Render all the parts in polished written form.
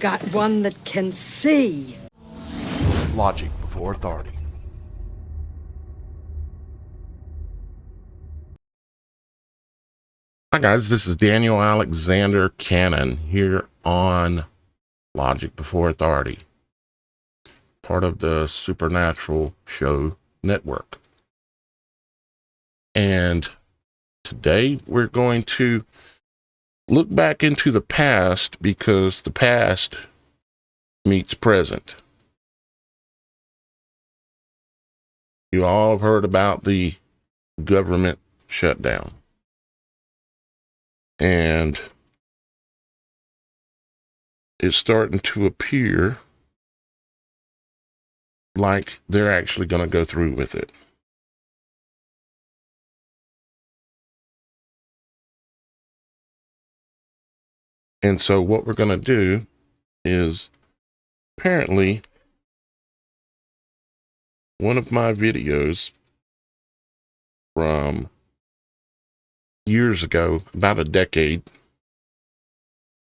got one that can see. Logic before authority. Hi guys, this is Daniel Alexander Cannon here on Logic Before Authority, part of the Supernatural.Show network. And today we're going to look back into the past because the past meets present. You all have heard about the government shutdown. And it's starting to appear like they're actually going to go through with it. And so what we're going to do is, apparently, one of my videos from years ago, about a decade,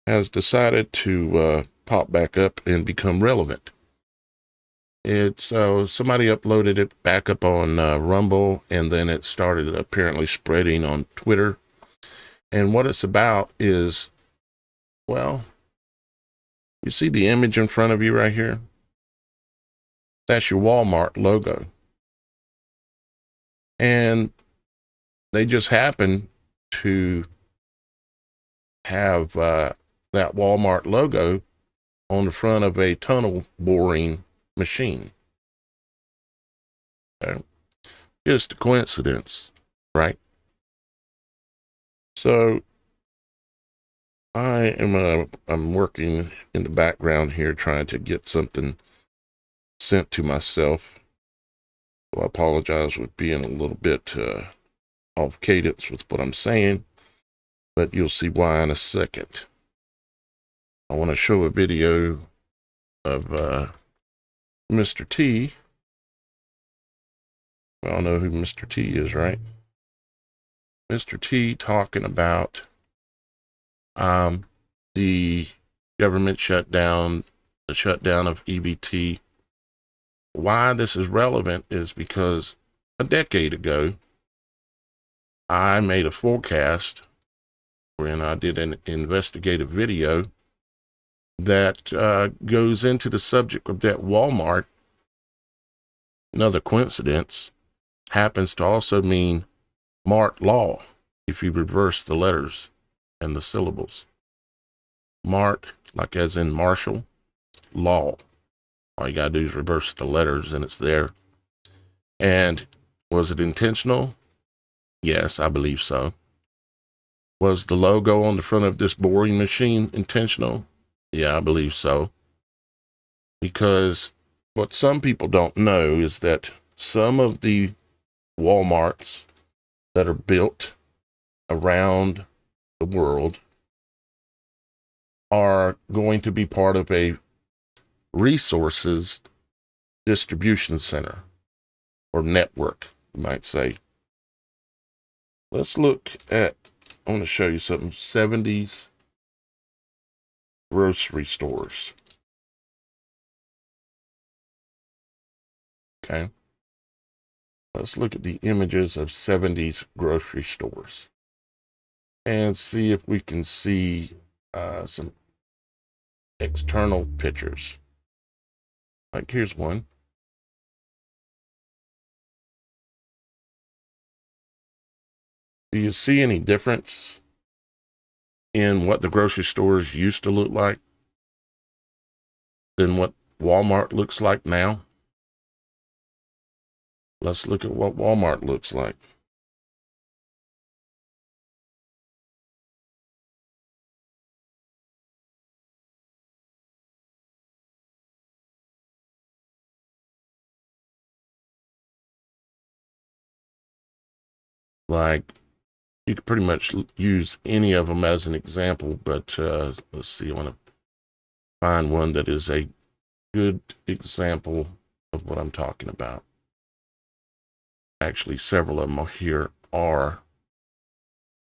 has decided to pop back up and become relevant. It's somebody uploaded it back up on Rumble, and then it started apparently spreading on Twitter. And what it's about is, well, you see the image in front of you right here? That's your Wal-Mart logo. And they just happen to have that Wal-Mart logo on the front of a tunnel boring machine. Okay. Just a coincidence, right? So I'm working in the background here trying to get something sent to myself. So I apologize with being a little bit off cadence with what I'm saying, but you'll see why in a second. I want to show a video of Mr. T. We all know who Mr. T is, right? Mr. T talking about the government shutdown, the shutdown of EBT. Why this is relevant is because a decade ago, I made a forecast when I did an investigative video that goes into the subject of that Walmart. Another coincidence happens to also mean Mart law if you reverse the letters and the syllables. Mart, like as in Marshall, law. All you gotta do is reverse the letters and it's there. And was it intentional? Yes, I believe so. Was the logo on the front of this boring machine intentional? Yeah, I believe so. Because what some people don't know is that some of the Walmarts that are built around the world are going to be part of a resources distribution center or network, you might say. Let's look at, I want to show you something, 70s grocery stores. Okay. Let's look at the images of 70s grocery stores and see if we can see some external pictures. Like here's one. Do you see any difference in what the grocery stores used to look like than what Walmart looks like now? Let's look at what Walmart looks like. Like, you could pretty much use any of them as an example, but let's see, I want to find one that is a good example of what I'm talking about. Actually, several of them here are.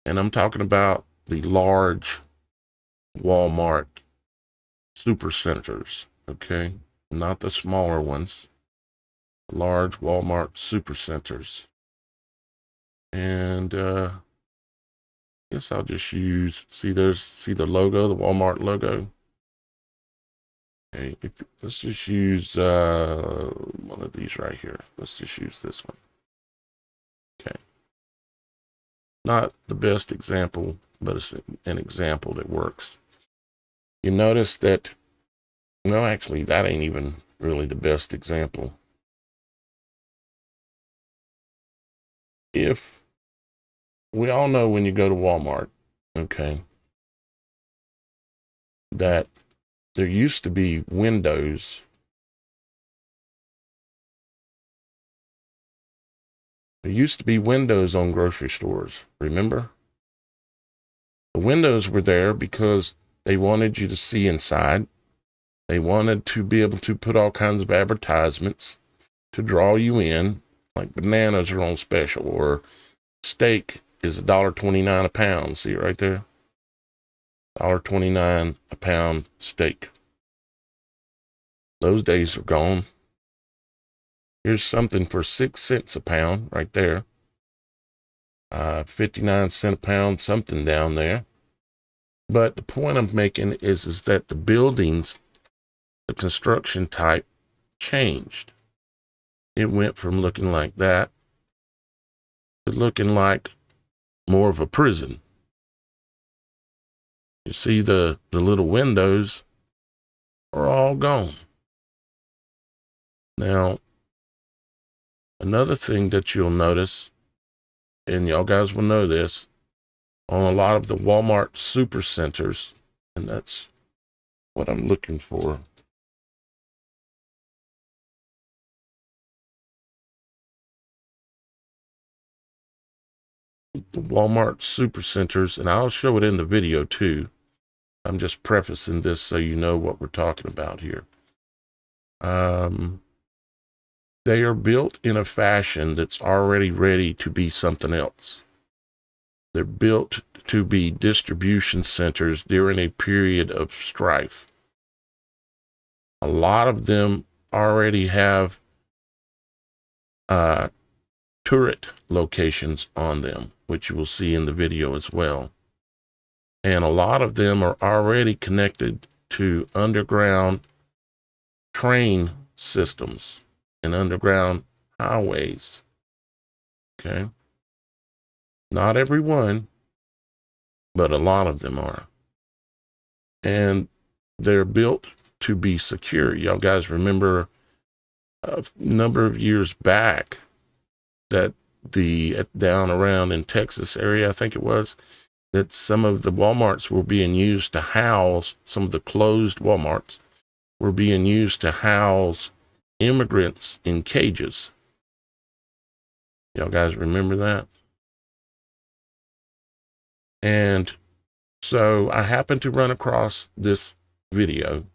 And I'm talking about the large Walmart supercenters, okay? Not the smaller ones, large Walmart supercenters. And I guess I'll just use, see the logo, the Walmart logo. Okay, let's just use one of these right here. Let's just use this one. Okay. Not the best example, but it's an example that works. You notice that, no, actually, that ain't even really the best example. If we all know when you go to Walmart, okay, that there used to be windows. There used to be windows on grocery stores, remember? The windows were there because they wanted you to see inside. They wanted to be able to put all kinds of advertisements to draw you in, like bananas are on special, or steak is $1.29 a pound. See it right there? $1.29 a pound steak. Those days are gone. Here's something for 6 cents a pound right there. 59 cents a pound, something down there. But the point I'm making is that the buildings, the construction type changed. It went from looking like that to looking like more of a prison. You see the little windows are all gone. Now, another thing that you'll notice, and y'all guys will know this, on a lot of the Walmart supercenters, and that's what I'm looking for. The Walmart supercenters, and I'll show it in the video too. I'm just prefacing this so you know what we're talking about here. They are built in a fashion that's already ready to be something else. They're built to be distribution centers during a period of strife. A lot of them already have turret locations on them, which you will see in the video as well. And a lot of them are already connected to underground train systems and underground highways. Okay. Not every one, but a lot of them are. And they're built to be secure. Y'all guys remember a number of years back that down around in Texas area, I think it was, that some of the Walmarts were being used to house, some of the closed Walmarts were being used to house immigrants in cages. Y'all guys remember that? And so I happened to run across this video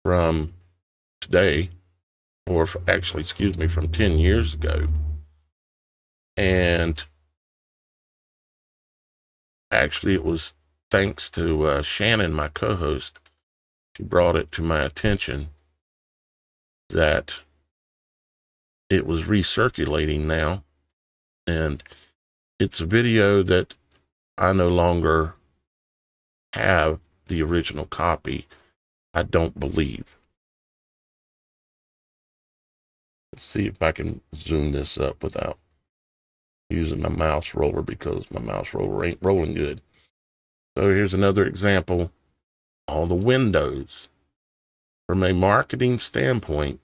from today, or actually, from 10 years ago. And actually, it was thanks to Shannon, my co-host. She brought it to my attention that it was recirculating now. And it's a video that I no longer have the original copy, I don't believe. Let's see if I can zoom this up without using my mouse roller, because my mouse roller ain't rolling good. So here's another example. All the windows. From a marketing standpoint,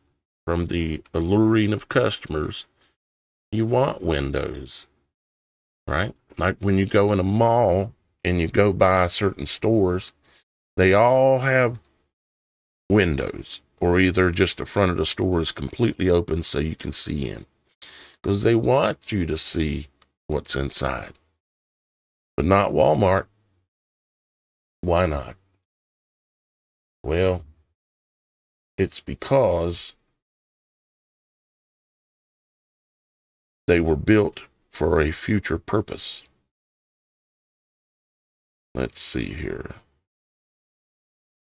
from the alluring of customers, you want windows, right? Like when you go in a mall and you go by certain stores, they all have windows, or either just the front of the store is completely open so you can see in, because they want you to see what's inside. But not Walmart. Why not? Well, it's because they were built for a future purpose. Let's see here.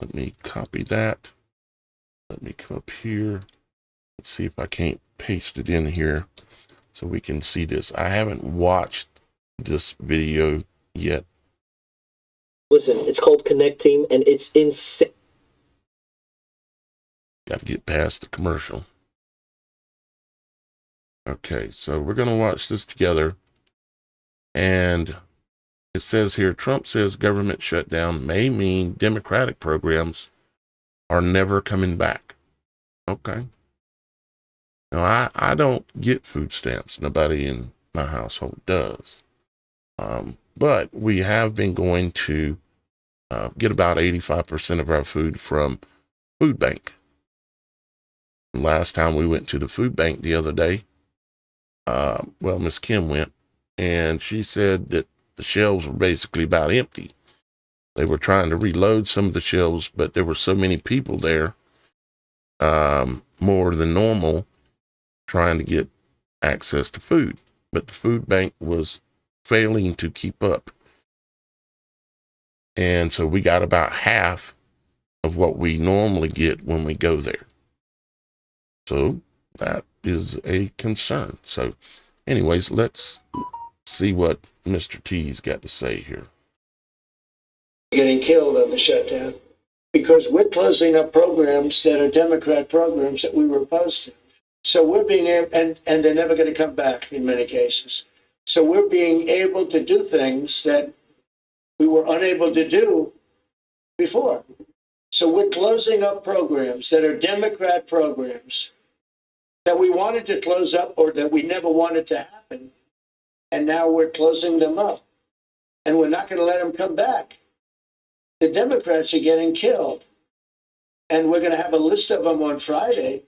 Let me copy that. Let me come up here. Let's see if I can't paste it in here so we can see this. I haven't watched this video yet. Listen, it's called Connect Team, and it's insane. Got to get past the commercial. Okay, so we're going to watch this together. And it says here, Trump says government shutdown may mean Democratic programs are never coming back. Okay. Now, I don't get food stamps. Nobody in my household does. But we have been going to get about 85% of our food from food bank. Last time we went to the food bank the other day, Miss Kim went, and she said that the shelves were basically about empty. They were trying to reload some of the shelves, but there were so many people there, more than normal, trying to get access to food. But the food bank was failing to keep up. And so we got about half of what we normally get when we go there. So that is a concern. So anyways, let's see what Mr. T's got to say here. Getting killed on the shutdown because we're closing up programs that are Democrat programs that we were opposed to. So we're being able, and they're never going to come back in many cases. So we're being able to do things that we were unable to do before. So we're closing up programs that are Democrat programs that we wanted to close up or that we never wanted to happen. And now we're closing them up. And we're not going to let them come back. The Democrats are getting killed. And we're going to have a list of them on Friday,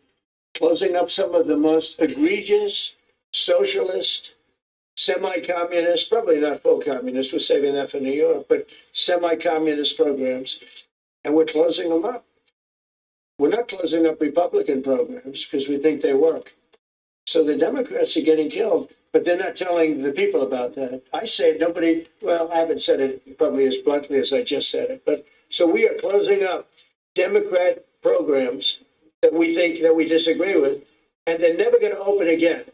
closing up some of the most egregious, socialist, semi-communist, probably not full communist, we're saving that for New York, but semi-communist programs. And we're closing them up. We're not closing up Republican programs because we think they work. So the Democrats are getting killed, but they're not telling the people about that. I say nobody, well, I haven't said it probably as bluntly as I just said it, but so we are closing up Democrat programs that we think that we disagree with, and they're never going to open again.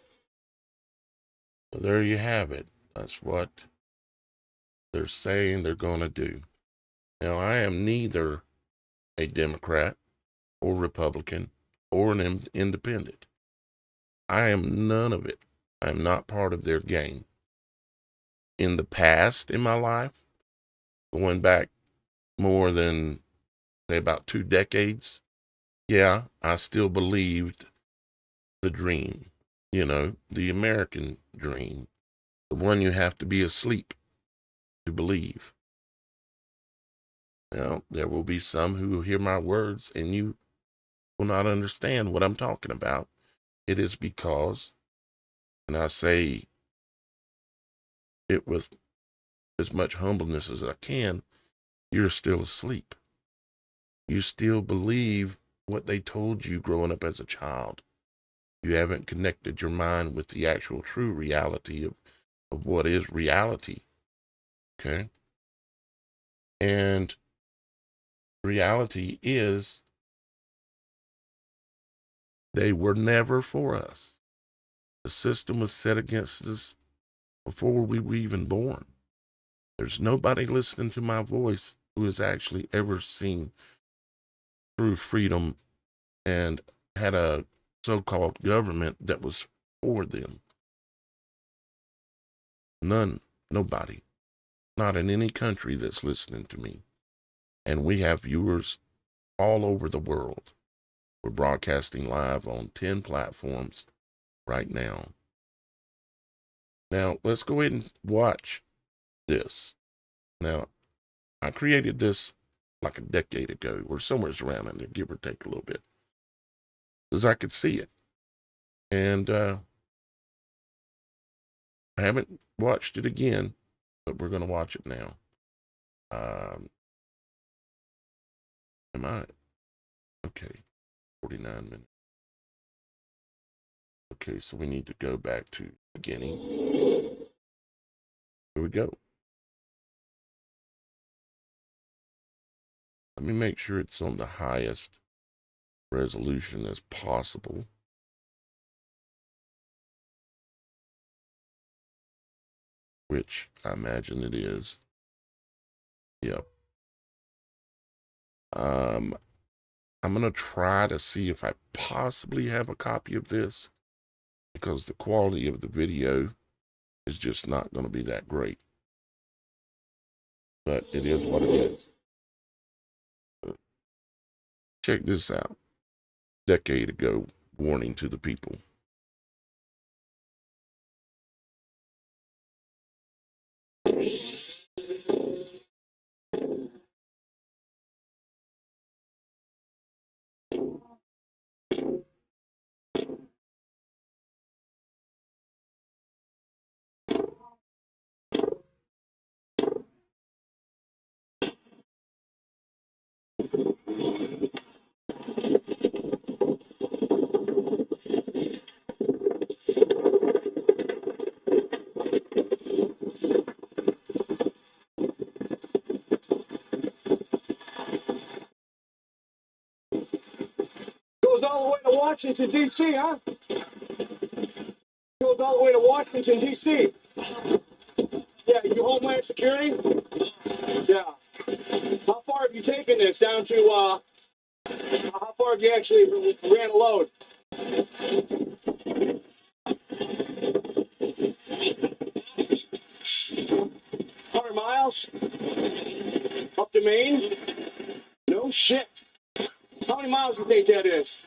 Well, there you have it. That's what they're saying they're going to do. Now, I am neither a Democrat or Republican or an independent. I am none of it. I'm not part of their game. In the past, in my life, going back more than, say, about 2 decades, yeah, I still believed the dream, the American dream, the one you have to be asleep to believe. Now, there will be some who will hear my words and you will not understand what I'm talking about. It is because, and I say it with as much humbleness as I can, you're still asleep. You still believe what they told you growing up as a child. You haven't connected your mind with the actual true reality of what is reality. Okay? And reality is they were never for us. The system was set against us before we were even born. There's nobody listening to my voice who has actually ever seen true freedom and had a so-called government that was for them. None, nobody, not in any country that's listening to me. And we have viewers all over the world. We're broadcasting live on 10 platforms right now. Now, let's go ahead and watch this. Now, I created this like a decade ago, or somewhere around in there, give or take a little bit, because I could see it. And I haven't watched it again, but we're going to watch it now. Am I? Okay, 49 minutes. Okay, so we need to go back to beginning. Here we go. Let me make sure it's on the highest resolution as possible. Which I imagine it is. Yep. I'm going to try to see if I possibly have a copy of this, because the quality of the video is just not going to be that great. But it is what it is. Check this out. Decade ago, warning to the people. Goes all the way to Washington, D.C., huh? Goes all the way to Washington, D.C. Yeah, you Homeland Security? Yeah. How far have you taken this down to, how far have you actually ran a load? 100 miles? Up to Maine? No shit. How many miles do you think that is?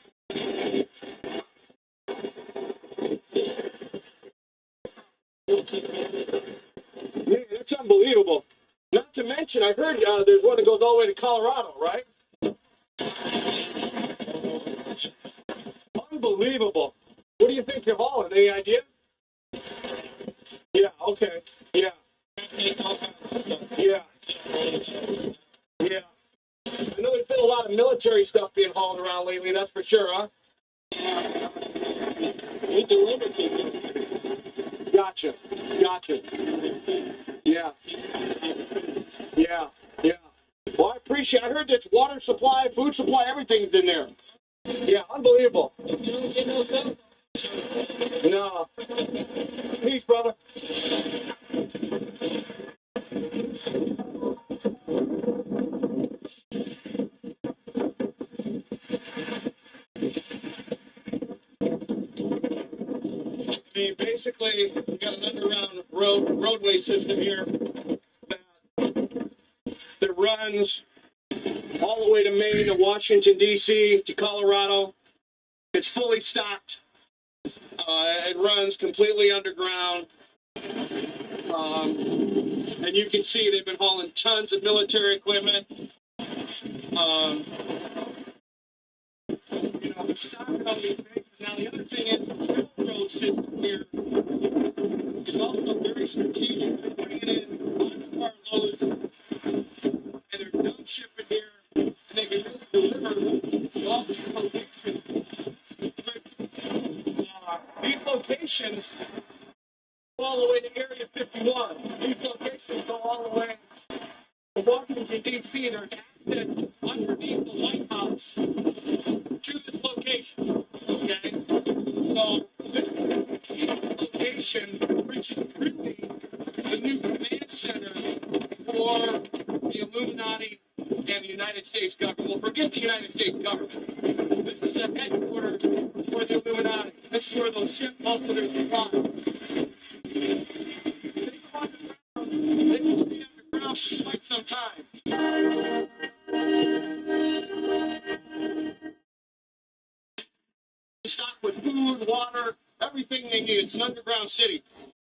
Yeah, that's unbelievable. Not to mention, I heard there's one that goes all the way to Colorado, right? Unbelievable. What do you think you're hauling? Any idea? Yeah, okay. Yeah. Yeah. Yeah. I know there's been a lot of military stuff being hauled around lately, that's for sure, huh? We deliver to you. Gotcha. Gotcha. Yeah. Yeah. Yeah. Well, I appreciate it. I heard that's water supply, food supply, everything's in there. Yeah, unbelievable. You don't get no stuff? No. Peace, brother. I mean, basically, we got an underground roadway system here that runs all the way to Maine, to Washington, D.C., to Colorado. It's fully stocked. It runs completely underground. And you can see they've been hauling tons of military equipment. The stock company makes. Now, the other thing is the railroad system here is also very strategic. They're bringing in boxcar loads, and they're dump shipping here, and they can really deliver all these locations. These locations go all the way to Area 51. These locations go all the way to Washington, D.C. There's access underneath the White House to this location. Okay? So this location, which is really the new command center for the Illuminati and the United States government. Well, forget the United States government. This is a headquarters for the Illuminati. This is where they'll ship most of their supplies. They go underground. They can stay underground for quite some time. Stocked with food, water, everything they need. It's an underground city.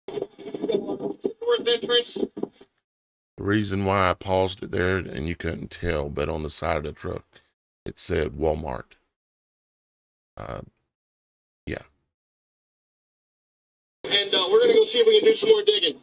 North entrance. The reason why I paused it there, and you couldn't tell, but on the side of the truck, it said Wal-Mart. Yeah. And we're going to go see if we can do some more digging.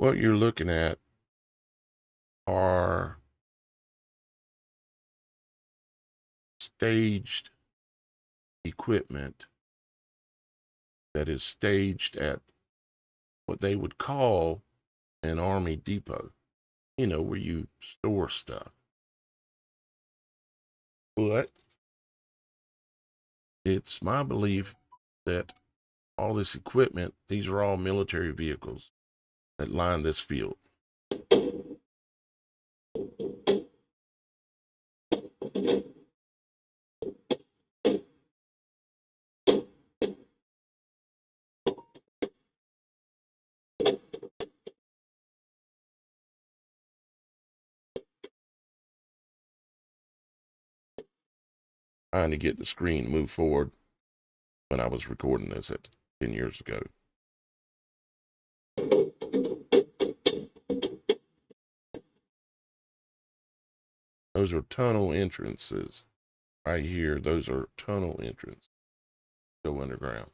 what you're looking at are staged equipment that is staged at what they would call an army depot, where you store stuff. But it's my belief that all this equipment, these are all military vehicles that line this field. Trying to get the screen to move forward when I was recording this 10 years ago. Those are tunnel entrances right here. Those are tunnel entrances. Go underground.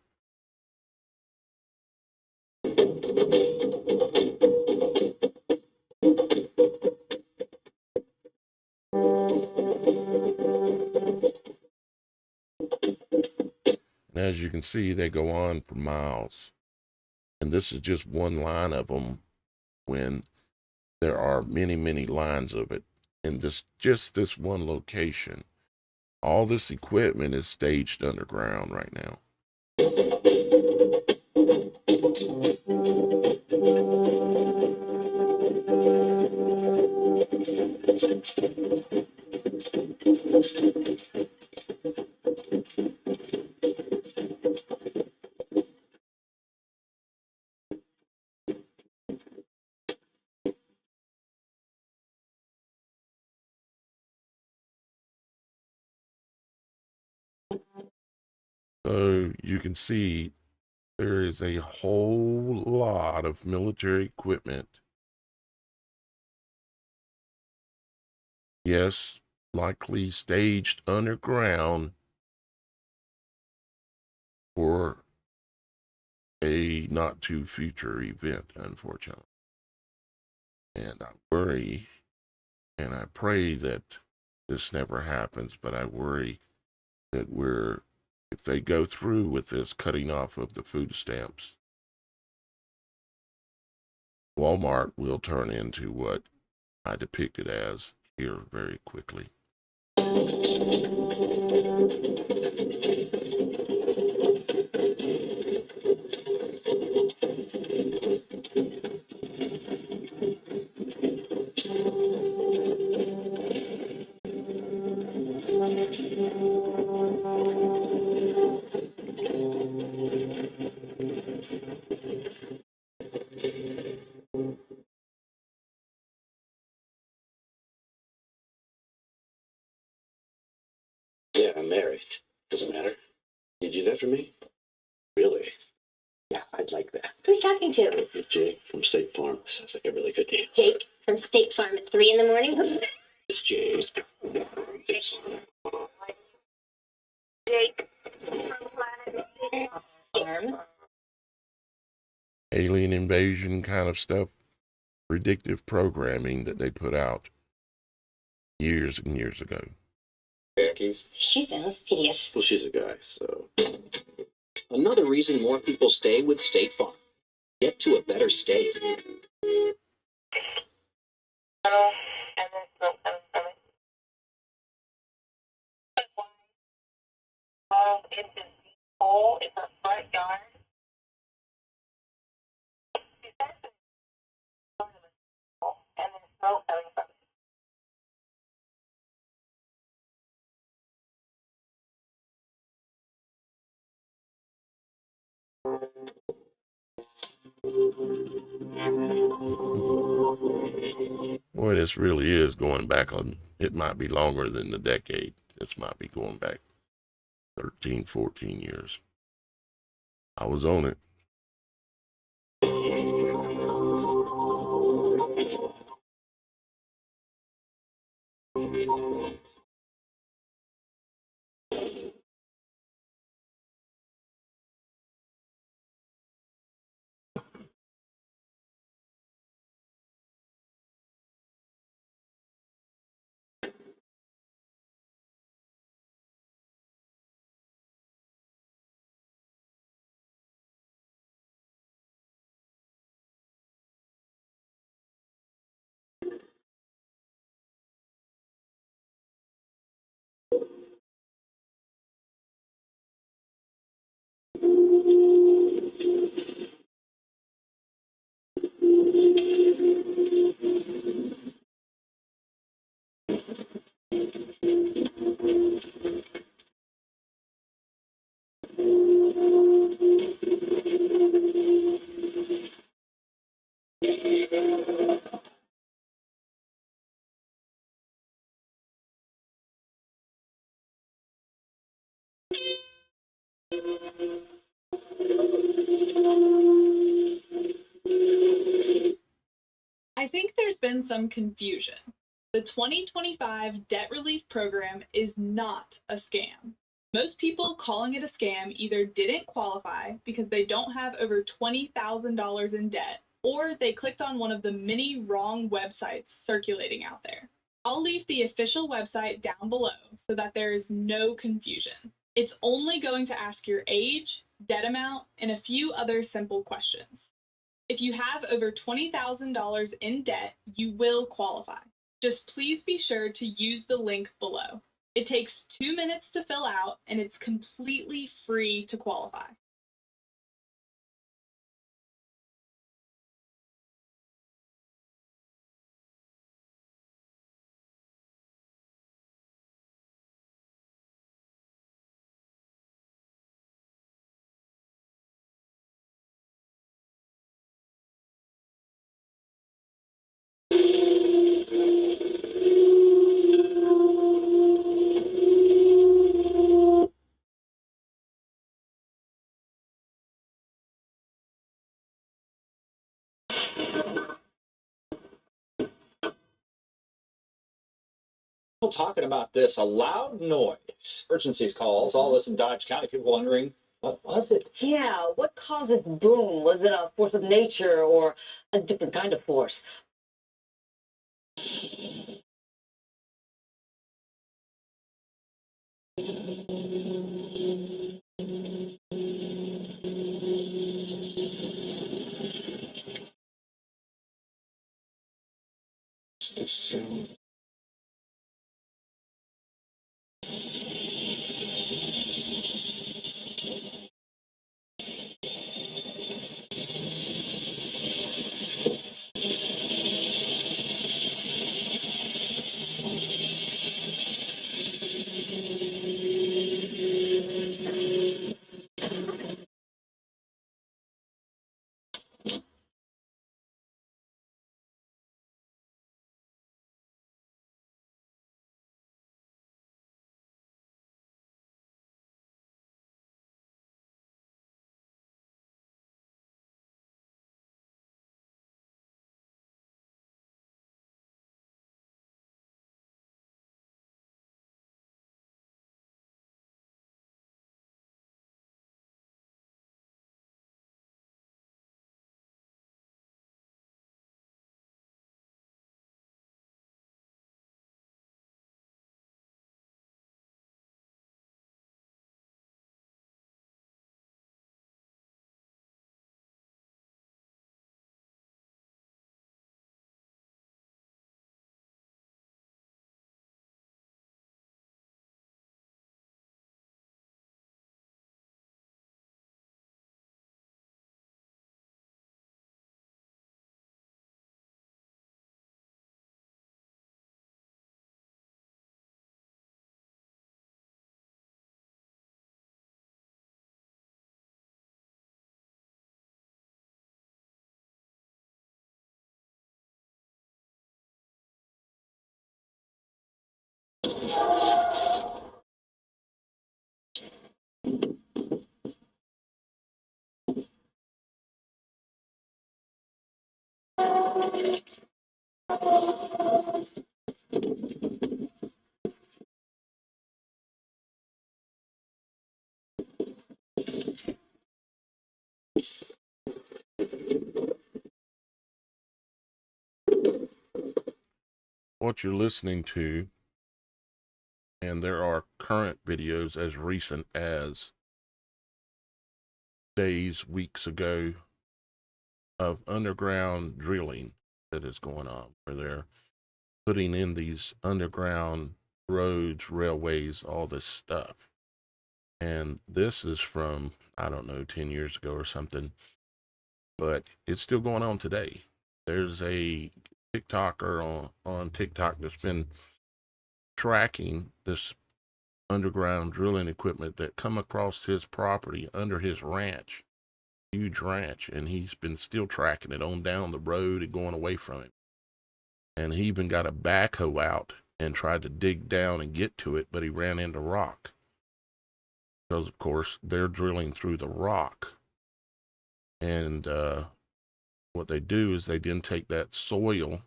And as you can see, they go on for miles. And this is just one line of them when there are many, many lines of it in just this one location. All this equipment is staged underground right now. So you can see there is a whole lot of military equipment. Yes, likely staged underground for a not too future event, unfortunately. And I worry and I pray that this never happens, but I worry that if they go through with this cutting off of the food stamps, Walmart will turn into what I depict it as here very quickly. Yeah, I'm married. Doesn't matter. You do that for me? Really? Yeah, I'd like that. Who are you talking to? Jake from State Farm. Sounds like a really good deal. Jake from State Farm at 3 in the morning? It's Jake. Jake from Planet Farm. Alien invasion kind of stuff, predictive programming that they put out years and years ago. Khakis? She sounds hideous. Well, she's a guy, so. Another reason more people stay with State Farm. Get to a better state. Hello, and then smoke coming from it. Oh, it's a deep hole in her front yard. She says it's and then smoke coming from it. Boy, this really is going back on, it might be longer than the decade. This might be going back 13, 14 years. I was on it. I think there's been some confusion. The 2025 debt relief program is not a scam. Most people calling it a scam either didn't qualify because they don't have over $20,000 in debt, or they clicked on one of the many wrong websites circulating out there. I'll leave the official website down below so that there is no confusion. It's only going to ask your age, debt amount, and a few other simple questions. If you have over $20,000 in debt, you will qualify. Just please be sure to use the link below. It takes 2 minutes to fill out, and it's completely free to qualify. People talking about this, a loud noise. Emergencies calls, all this in Dodge County. People wondering, what was it? Yeah, what caused this boom? Was it a force of nature or a different kind of force? What you're listening to, and there are current videos as recent as days, weeks ago, of underground drilling that is going on, where they're putting in these underground roads, railways, all this stuff. And this is from, I don't know, 10 years ago or something, but it's still going on today. There's a TikToker on TikTok that's been tracking this underground drilling equipment that come across his property under his ranch. huge ranch, and he's been still tracking it on down the road and going away from him. And he even got a backhoe out and tried to dig down and get to it, but he ran into rock. Because, of course, they're drilling through the rock. And what they do is they then take that soil,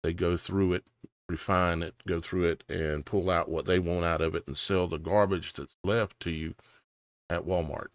they go through it, refine it, go through it, and pull out what they want out of it and sell the garbage that's left to you at Walmart.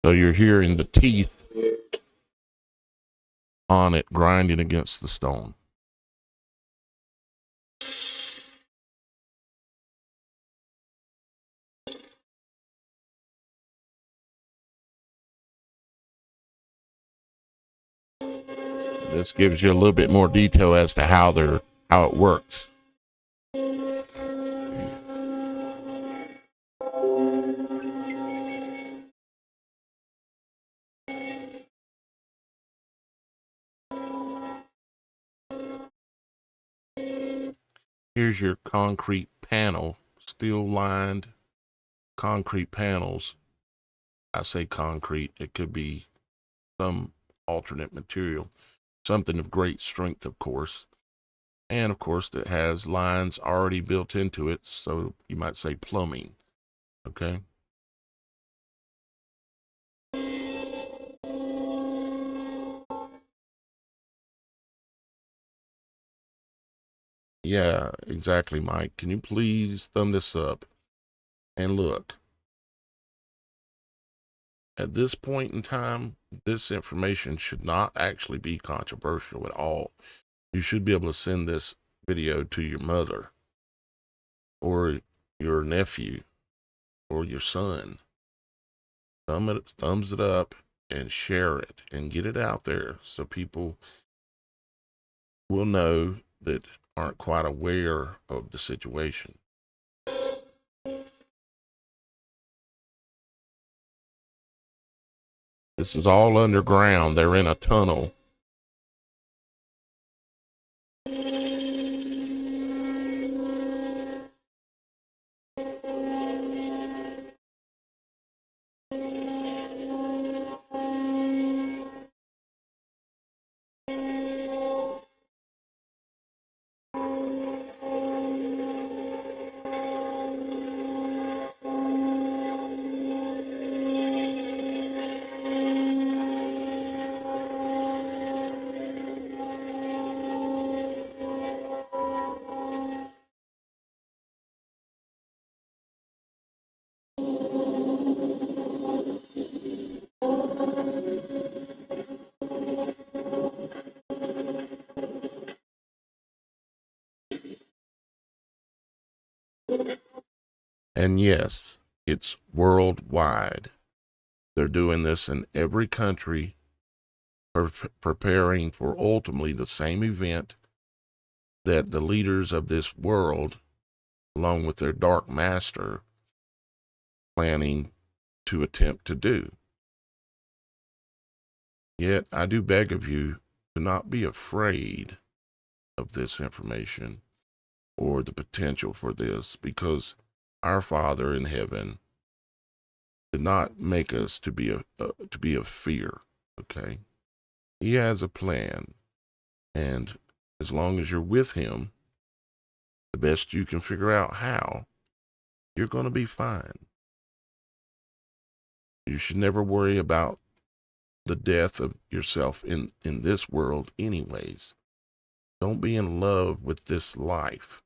So you're hearing the teeth on it grinding against the stone. This gives you a little bit more detail as to how it works. Here's your concrete panel, steel lined concrete panels. I say concrete, it could be some alternate material, something of great strength, of course. And of course, it has lines already built into it, so you might say plumbing. Okay. Yeah, exactly, Mike. Can you please thumb this up and look? At this point in time, this information should not actually be controversial at all. You should be able to send this video to your mother or your nephew or your son. Thumbs it up and share it and get it out there so people will know that aren't quite aware of the situation. This is all underground. They're in a tunnel. And yes, it's worldwide. They're doing this in every country, preparing for ultimately the same event that the leaders of this world, along with their dark master, planning to attempt to do. Yet I do beg of you to not be afraid of this information or the potential for this, because our Father in heaven did not make us to be of fear. Okay, He has a plan, and as long as you're with Him, the best you can figure out how, you're going to be fine. You should never worry about the death of yourself in this world anyways. Don't be in love with this life.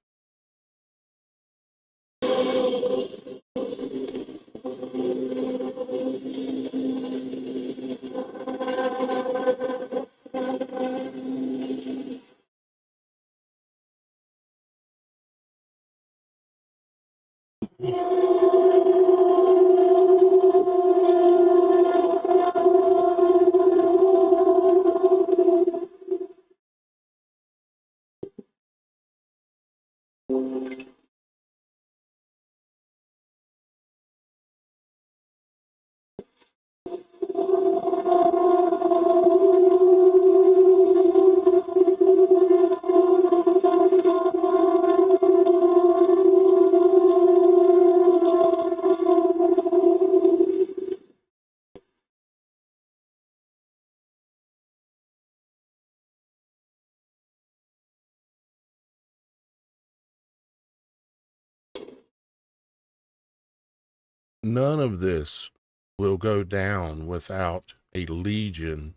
None of this will go down without a legion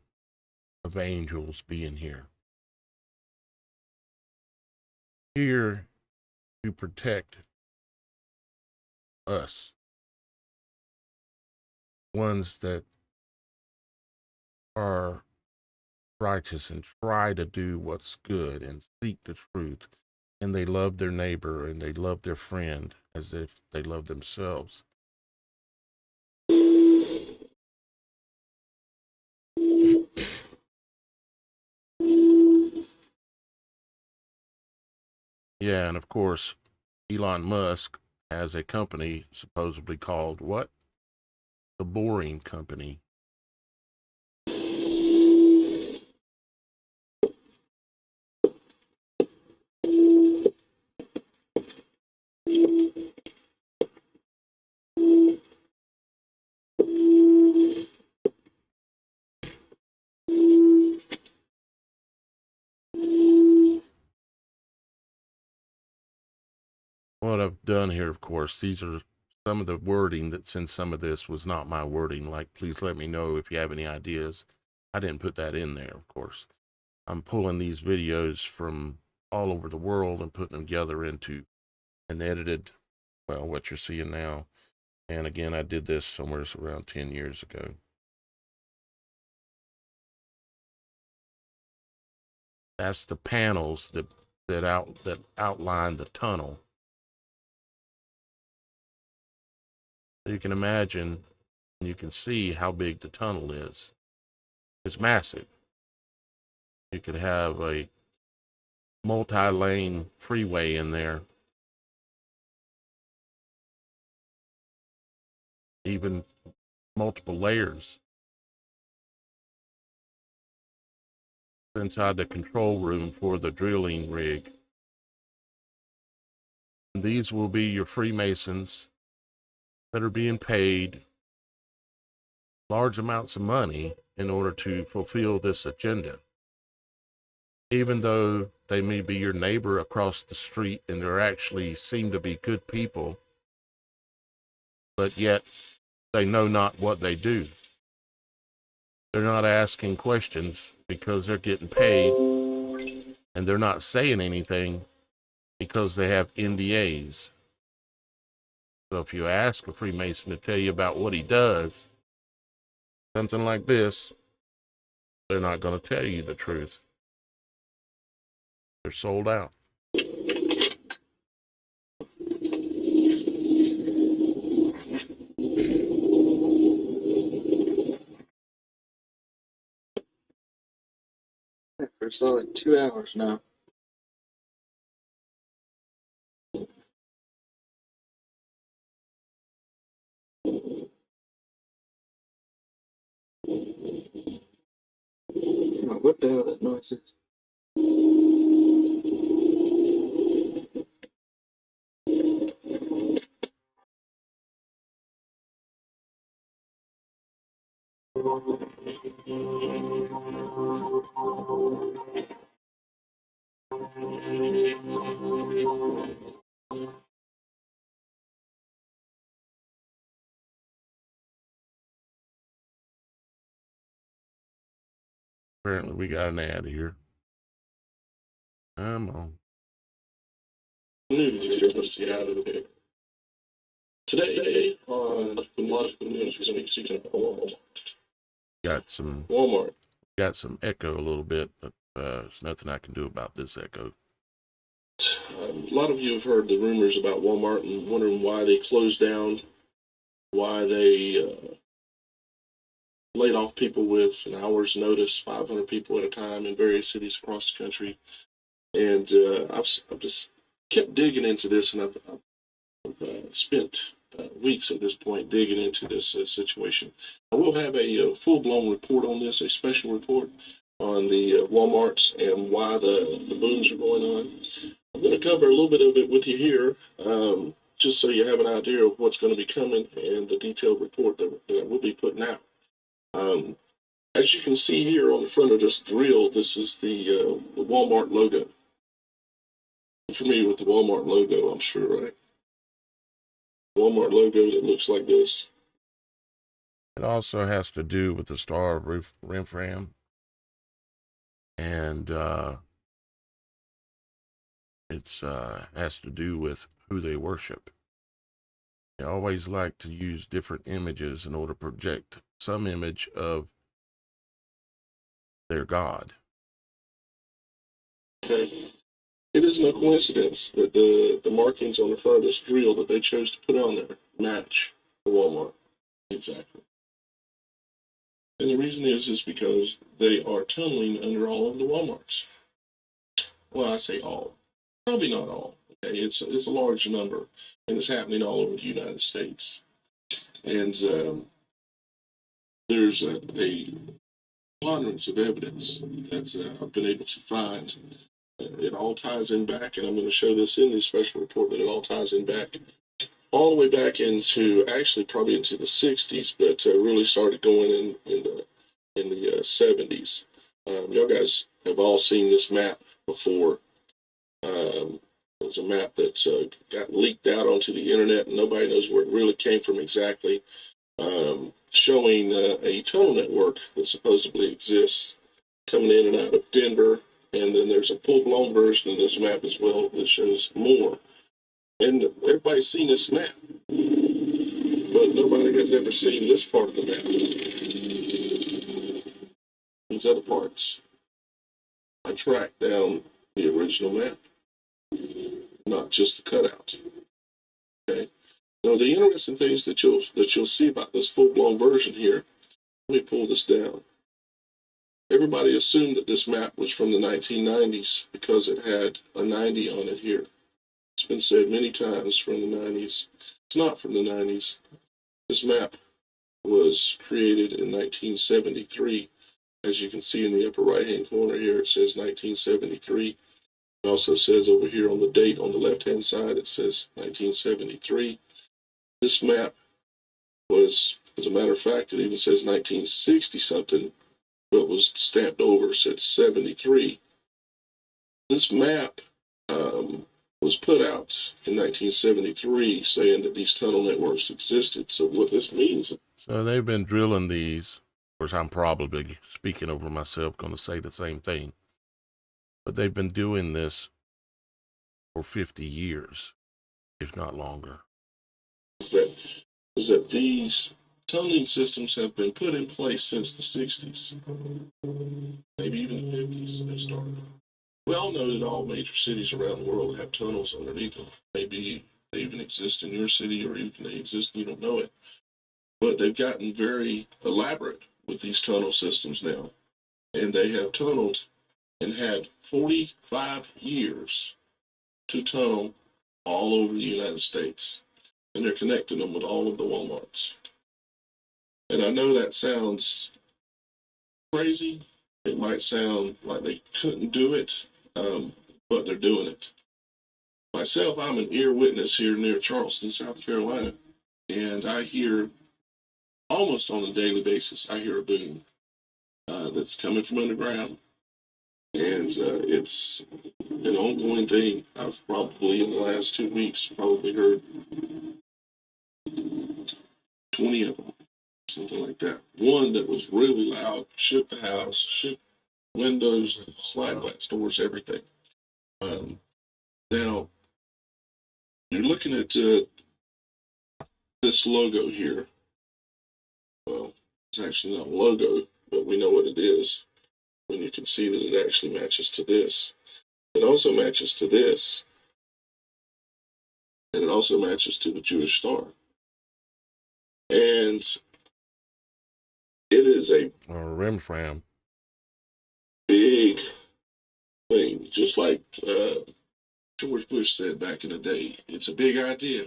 of angels being here. Here to protect us, ones that are righteous and try to do what's good and seek the truth, and they love their neighbor and they love their friend as if they love themselves. Yeah, and of course, Elon Musk has a company supposedly called what? The Boring Company. What I've done here, of course, these are some of the wording that's in some of this was not my wording. Like, please let me know if you have any ideas. I didn't put that in there, of course. I'm pulling these videos from all over the world and putting them together into an edited, well, what you're seeing now. And again, I did this somewhere around 10 years ago. That's the panels that outline the tunnel. You can imagine, you can see how big the tunnel is. It's massive. You could have a multi-lane freeway in there. Even multiple layers. Inside the control room for the drilling rig. And these will be your Freemasons that are being paid large amounts of money in order to fulfill this agenda. Even though they may be your neighbor across the street and they actually seem to be good people, but yet they know not what they do. They're not asking questions because they're getting paid, and they're not saying anything because they have NDAs. So if you ask a Freemason to tell you about what he does, something like this, they're not going to tell you the truth. They're sold out. For a solid 2 hours now. What the hell that noise is? Apparently we got an ad here. I'm on. Today on Logical News, Walmart. Got some echo a little bit, but there's nothing I can do about this echo. A lot of you have heard the rumors about Walmart and wondering why they closed down, why they laid off people with an hour's notice, 500 people at a time in various cities across the country. And I've just kept digging into this, and I've spent weeks at this point digging into this situation. I will have a full-blown report on this, a special report on the Walmarts and why the booms are going on. I'm going to cover a little bit of it with you here, just so you have an idea of what's going to be coming and the detailed report that we'll be putting out. As you can see here on the front of this drill, this is the Walmart logo. You're familiar with the Walmart logo, I'm sure, right? Walmart logo that looks like this. It also has to do with the Star of Renfram, and it's has to do with who they worship. They always like to use different images in order to project some image of their God. Okay. It is no coincidence that the markings on the front of this drill that they chose to put on there match the Walmart. Exactly. And the reason is because they are tunneling under all of the Walmarts. Well, I say all. Probably not all. Okay, it's a large number, and it's happening all over the United States. And there's a preponderance of evidence that I've been able to find. It all ties in back, and I'm going to show this in the special report, that it all ties in back all the way back into, actually probably into the 60s, but really started going in the 70s. Y'all guys have all seen this map before. It's a map that got leaked out onto the internet, and nobody knows where it really came from exactly, showing a tunnel network that supposedly exists coming in and out of Denver. And then there's a full-blown version of this map as well that shows more. And everybody's seen this map, but nobody has ever seen this part of the map. These other parts. I tracked down the original map, not just the cutout. Okay. Now the interesting things that you'll see about this full-blown version here. Let me pull this down. Everybody assumed that this map was from the 1990s because it had a 90 on it here. It's been said many times from the 90s. It's not from the 90s. This map was created in 1973. As you can see in the upper right-hand corner here, it says 1973. It also says over here on the date on the left-hand side, it says 1973. This map was, as a matter of fact, it even says 1960-something. But was stamped over, said 73. This map was put out in 1973 saying that these tunnel networks existed. So what this means... So they've been drilling these. Of course, I'm probably, speaking over myself, going to say the same thing. But they've been doing this for 50 years, if not longer. Is that these tunneling systems have been put in place since the 60s, maybe even the 50s they started. We all know that all major cities around the world have tunnels underneath them. Maybe they even exist in your city, or even they exist and you don't know it. But they've gotten very elaborate with these tunnel systems now. And they have tunneled and had 45 years to tunnel all over the United States. And they're connecting them with all of the Walmarts. And I know that sounds crazy. It might sound like they couldn't do it, but they're doing it. Myself, I'm an ear witness here near Charleston, South Carolina, and I hear, almost on a daily basis, I hear a boom that's coming from underground. And it's an ongoing thing. I've probably, in the last 2 weeks, probably heard 20 of them. Something like that. One that was really loud, shook the house, shook windows, slide glass doors, everything. Now, you're looking at this logo here. Well, it's actually not a logo, but we know what it is when you can see that it actually matches to this. It also matches to this. And it also matches to the Jewish star. And it is a rim-fram. Big thing, just like George Bush said back in the day. It's a big idea.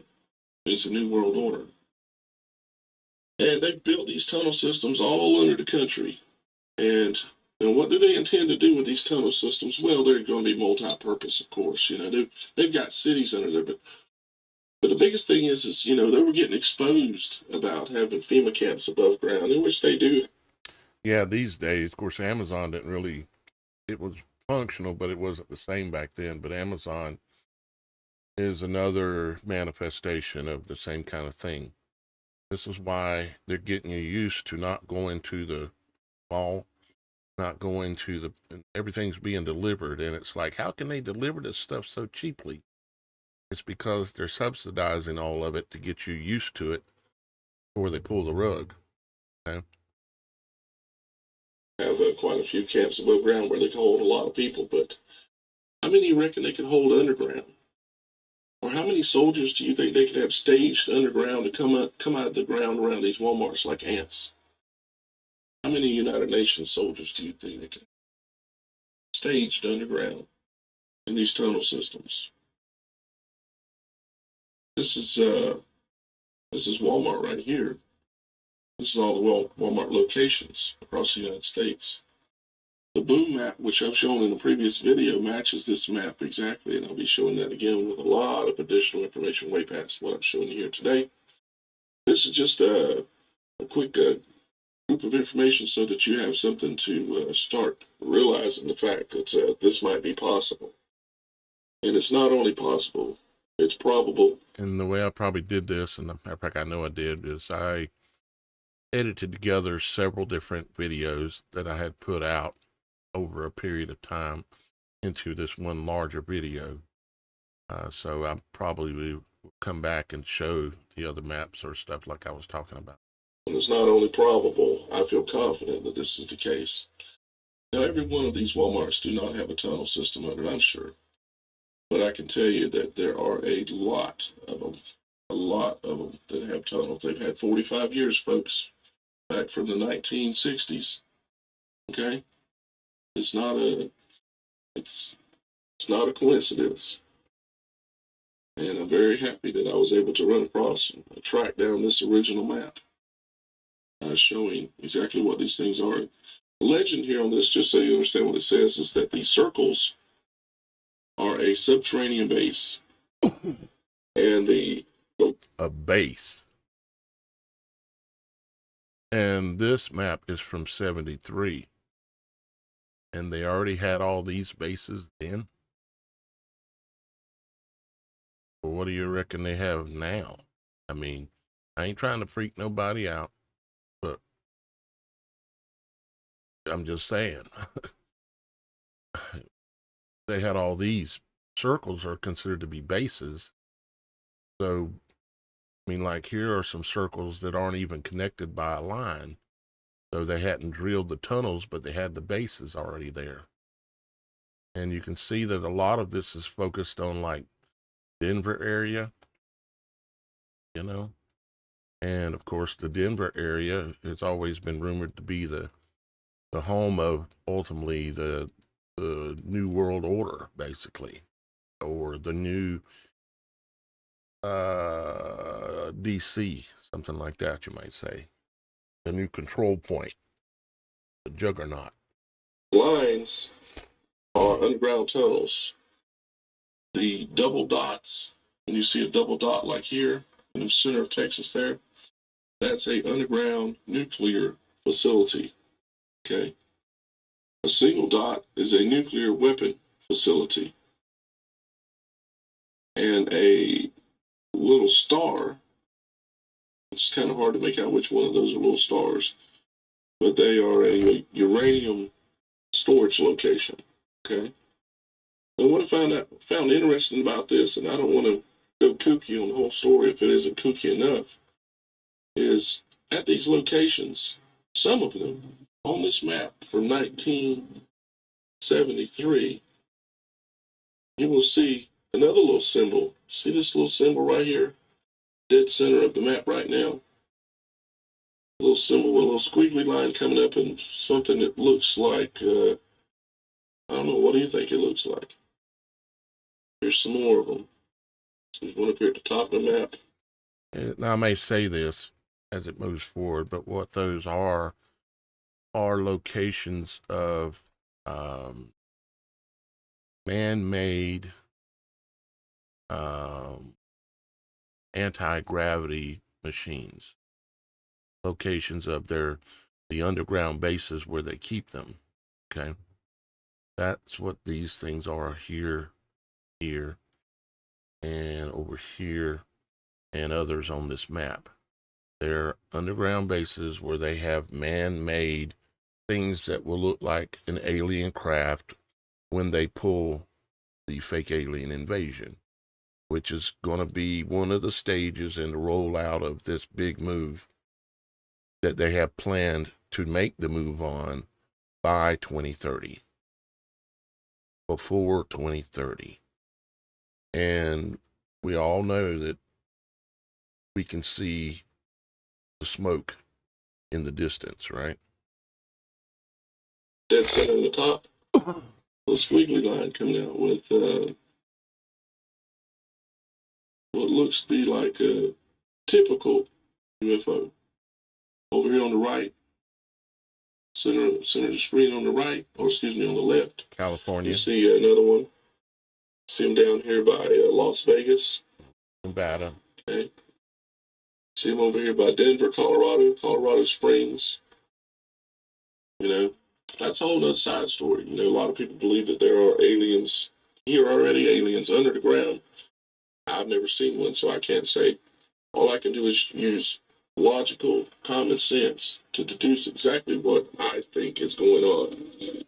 It's a new world order. And they've built these tunnel systems all under the country. And what do they intend to do with these tunnel systems? Well, they're going to be multi-purpose, of course. You know, they've got cities under there, but the biggest thing is, you know, they were getting exposed about having FEMA camps above ground, in which they do. Yeah, these days, of course, Amazon didn't really, it was functional, but it wasn't the same back then. But Amazon is another manifestation of the same kind of thing. This is why they're getting you used to not going to the mall, not going to everything's being delivered. And it's like, how can they deliver this stuff so cheaply? It's because they're subsidizing all of it to get you used to it before they pull the rug. Okay? Have quite a few camps above ground where they can hold a lot of people, but how many you reckon they could hold underground? Or how many soldiers do you think they could have staged underground to come out of the ground around these Walmarts like ants? How many United Nations soldiers do you think they could have staged underground in these tunnel systems? This is Walmart right here. This is all the Walmart locations across the United States. The boom map, which I've shown in the previous video, matches this map exactly, and I'll be showing that again with a lot of additional information way past what I'm showing you here today. This is just a quick group of information so that you have something to start realizing the fact that this might be possible. And it's not only possible, it's probable. And the way I probably did this, and in fact I know I did, is I edited together several different videos that I had put out over a period of time into this one larger video. So I probably will come back and show the other maps or stuff like I was talking about. And it's not only probable, I feel confident that this is the case. Now, every one of these Walmarts do not have a tunnel system under it, I'm sure. But I can tell you that there are a lot of them that have tunnels. They've had 45 years, folks, back from the 1960s. Okay? It's not a coincidence. And I'm very happy that I was able to run across and track down this original map showing exactly what these things are. The legend here on this, just so you understand what it says, is that these circles are a subterranean base. And a base. And this map is from 73. And they already had all these bases then. Well, what do you reckon they have now? I mean, I ain't trying to freak nobody out, but I'm just saying. They had all these circles are considered to be bases. So, I mean, like here are some circles that aren't even connected by a line. So they hadn't drilled the tunnels, but they had the bases already there. And you can see that a lot of this is focused on like Denver area, you know. And of course, the Denver area has always been rumored to be the home of ultimately the New World Order, basically, or the new DC, something like that, you might say. The new control point, the juggernaut. Lines are underground tunnels. The double dots, when you see a double dot like here in the center of Texas there, that's a underground nuclear facility. Okay. A single dot is a nuclear weapon facility. And a little star, it's kind of hard to make out which one of those are little stars, but they are a uranium storage location. Okay. And what I found interesting about this, and I don't want to go kooky on the whole story if it isn't kooky enough, is at these locations, some of them on this map from 1973, you will see another little symbol. See this little symbol right here? Dead center of the map right now. A little symbol with a little squiggly line coming up and something that looks like, I don't know, what do you think it looks like? Here's some more of them. So there's one up here at the top of the map. Now, I may say this as it moves forward, but what those are locations of man-made anti-gravity machines, locations of the underground bases where they keep them. Okay, that's what these things are here, and over here, and others on this map. They're underground bases where they have man-made things that will look like an alien craft when they pull the fake alien invasion, which is going to be one of the stages in the rollout of this big move that they have planned to make the move on by 2030, before 2030. And we all know that we can see the smoke in the distance, right? Dead center on the top. A little squiggly line coming out with what looks to be like a typical UFO. Over here on the right, center of the screen on the right, or excuse me, on the left. California. You see another one. See them down here by Las Vegas. Nevada. Okay. See them over here by Denver, Colorado Springs. You know, that's a whole other side story. You know, a lot of people believe that there are aliens here already, aliens under the ground. I've never seen one, so I can't say. All I can do is use logical common sense to deduce exactly what I think is going on.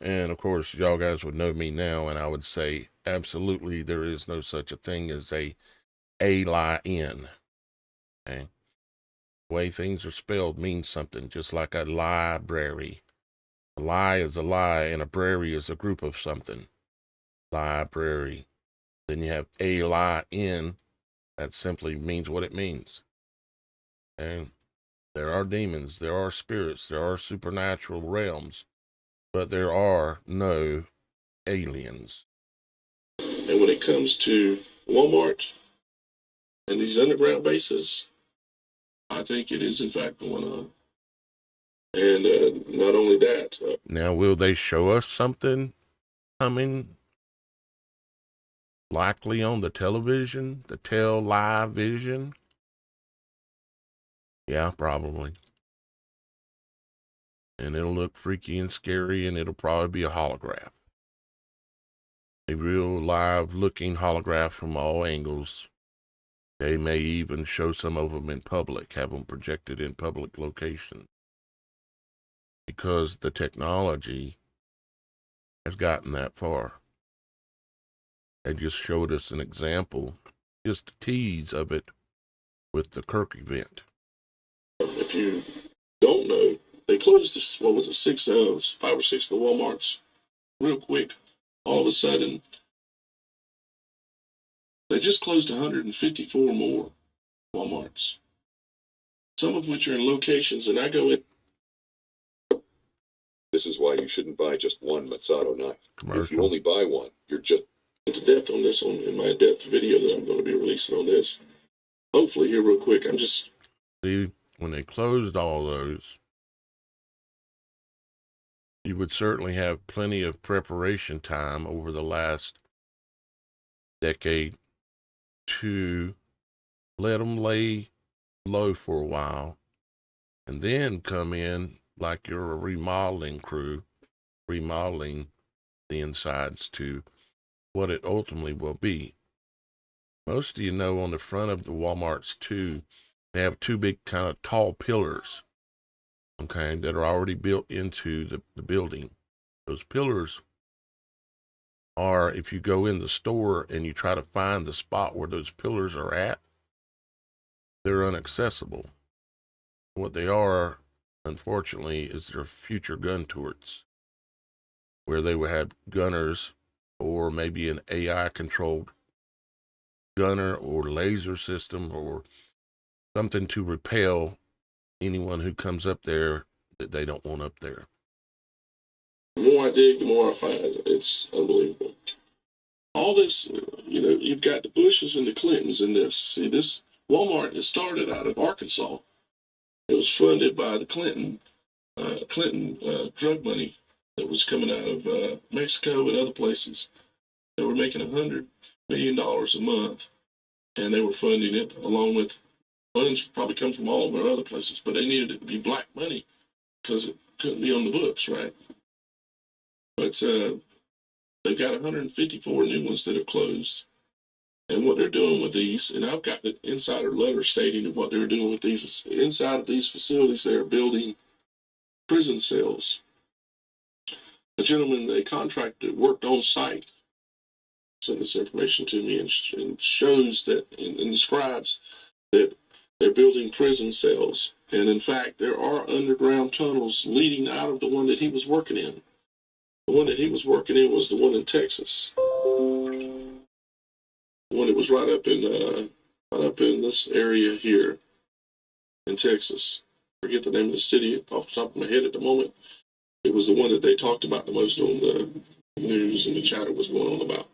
And of course, y'all guys would know me now, and I would say absolutely there is no such a thing as a alien. Okay? The way things are spelled means something, just like a library. A lie is a lie, and a brary is a group of something. Library. Then you have alien. That simply means what it means. And there are demons, there are spirits, there are supernatural realms, but there are no aliens. And when it comes to Walmart and these underground bases, I think it is in fact going on. And not only that. Now, will they show us something coming? Likely on the television, the live vision? Yeah, probably. And it'll look freaky and scary, and it'll probably be a holograph. A real live looking holograph from all angles. They may even show some of them in public, have them projected in public locations. Because the technology has gotten that far. They just showed us an example, just a tease of it with the Kirk event. If you don't know, they closed this, 5 or 6 of the Walmarts real quick. All of a sudden, they just closed 154 more Walmarts. Some of which are in locations, and I go in. This is why you shouldn't buy just one Mazzato knife. Commercial. If you only buy one, you're just into depth on this in my depth video that I'm going to be releasing on this. Hopefully here real quick. I'm just... See, when they closed all those, you would certainly have plenty of preparation time over the last decade to let them lay low for a while and then come in like you're a remodeling crew, remodeling the insides to what it ultimately will be. Most of you know on the front of the Walmarts too, they have 2 big kind of tall pillars, okay, that are already built into the building. Those pillars are, if you go in the store and you try to find the spot where those pillars are at, they're inaccessible. What they are, unfortunately, is their future gun turrets, where they would have gunners or maybe an AI controlled gunner or laser system or something to repel anyone who comes up there that they don't want up there. The more I dig, the more I find. It's unbelievable. All this, you've got the Bushes and the Clintons in this. See, this Walmart is started out of Arkansas. It was funded by the Clinton drug money that was coming out of Mexico and other places. They were making $100 million a month, and they were funding it along with funds probably come from all of our other places, but they needed it to be black money because it couldn't be on the books, right? But they've got 154 new ones that have closed. And what they're doing with these, and I've got an insider letter stating that what they're doing with these is inside of these facilities, they're building prison cells. A gentleman they contracted worked on site, sent this information to me, and shows that and describes that they're building prison cells. And in fact, there are underground tunnels leading out of the one that he was working in. The one that he was working in was the one in Texas. The one that was right up in this area here in Texas. Forget the name of the city off the top of my head at the moment. It was the one that they talked about the most on the news and the chatter was going on about.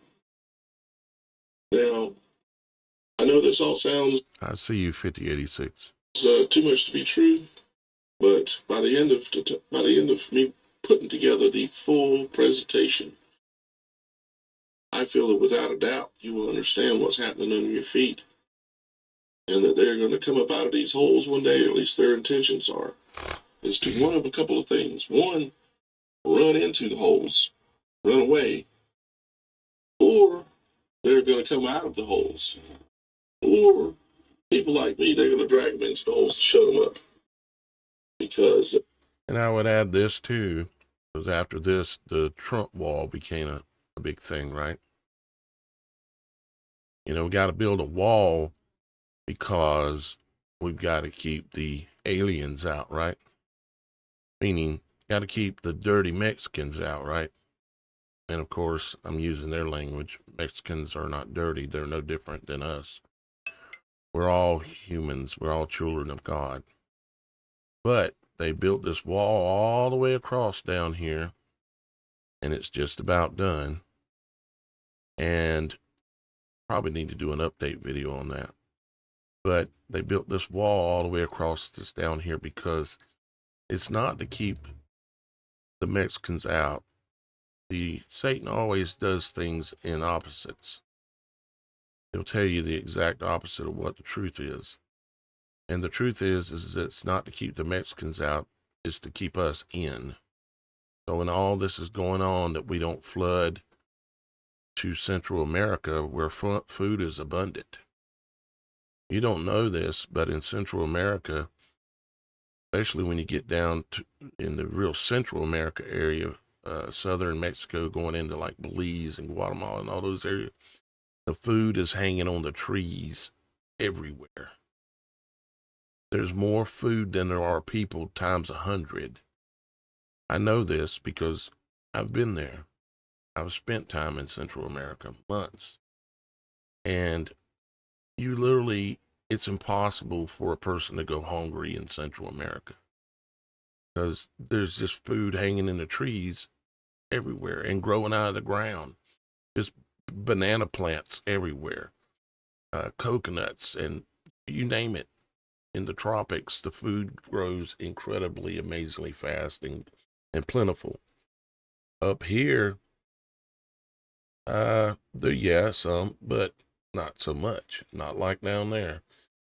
Now, I know this all sounds... I see you, 5086. Too much to be true, but by the end of me putting together the full presentation, I feel that without a doubt you will understand what's happening under your feet, and that they're going to come up out of these holes one day, or at least their intentions are, is to one of a couple of things. One, run into the holes, run away, or they're going to come out of the holes, or people like me, they're going to drag them into the holes to shut them up. Because... And I would add this too, because after this, the Trump wall became a big thing, right? We got to build a wall because we've got to keep the aliens out, right? Meaning, got to keep the dirty Mexicans out, right? And of course, I'm using their language. Mexicans are not dirty. They're no different than us. We're all humans. We're all children of God. But they built this wall all the way across down here, and it's just about done. And probably need to do an update video on that. But they built this wall all the way across this down here because it's not to keep the Mexicans out. Satan always does things in opposites. He'll tell you the exact opposite of what the truth is. And the truth is it's not to keep the Mexicans out, it's to keep us in. So when all this is going on, that we don't flood to Central America where food is abundant. You don't know this, but in Central America, especially when you get down to in the real Central America area, southern Mexico going into like Belize and Guatemala and all those areas, the food is hanging on the trees everywhere. There's more food than there are people times 100. I know this because I've been there. I've spent time in Central America, months. And you literally, it's impossible for a person to go hungry in Central America because there's just food hanging in the trees everywhere and growing out of the ground. Just banana plants everywhere, coconuts, and you name it. In the tropics, the food grows incredibly, amazingly fast and plentiful. Up here, some, but not so much. Not like down there.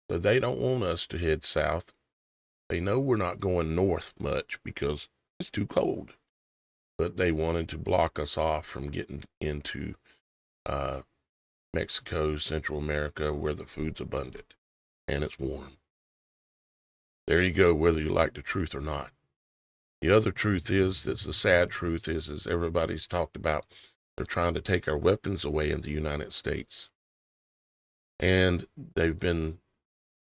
So they don't want us to head south. They know we're not going north much because it's too cold. But they wanted to block us off from getting into Mexico, Central America, where the food's abundant and it's warm. There you go, whether you like the truth or not. The other truth is, that's the sad truth is everybody's talked about, they're trying to take our weapons away in the United States. And they've been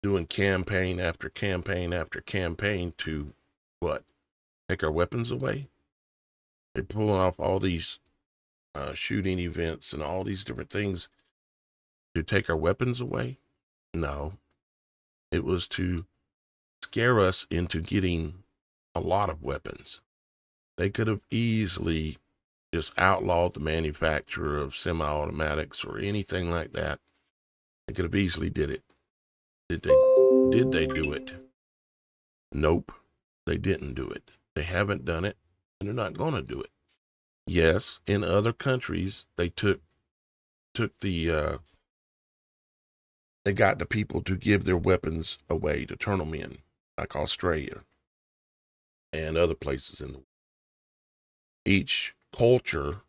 doing campaign after campaign after campaign to what? Take our weapons away? They're pulling off all these shooting events and all these different things to take our weapons away? No, it was to scare us into getting a lot of weapons. They could have easily just outlawed the manufacture of semi-automatics or anything like that. They could have easily did it. Did they do it? Nope, they didn't do it. They haven't done it, and they're not going to do it. Yes, in other countries, they took the they got the people to give their weapons away, to turn them in, like Australia and other places in the world. Each culture,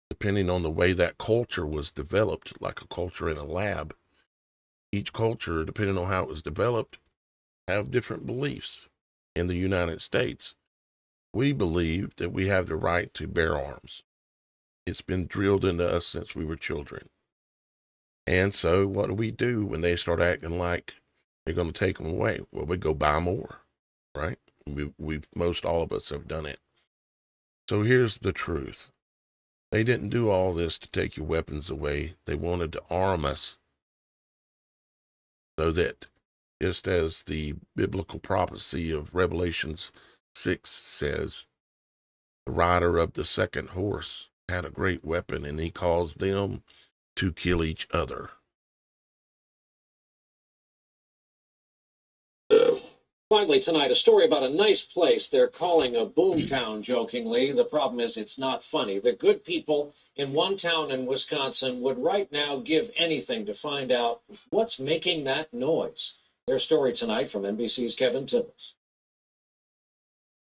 depending on the way that culture was developed, like a culture in a lab, each culture, depending on how it was developed, have different beliefs. In the United States, we believe that we have the right to bear arms. It's been drilled into us since we were children. And so what do we do when they start acting like they're going to take them away? Well, we go buy more, right? Most all of us have done it. So here's the truth. They didn't do all this to take your weapons away. They wanted to arm us so that, just as the biblical prophecy of Revelations 6 says, the rider of the second horse had a great weapon, and he caused them to kill each other. Finally tonight, a story about a nice place they're calling a boom town jokingly. The problem is it's not funny. The good people in one town in Wisconsin would right now give anything to find out what's making that noise. Their story tonight from NBC's Kevin Timmons.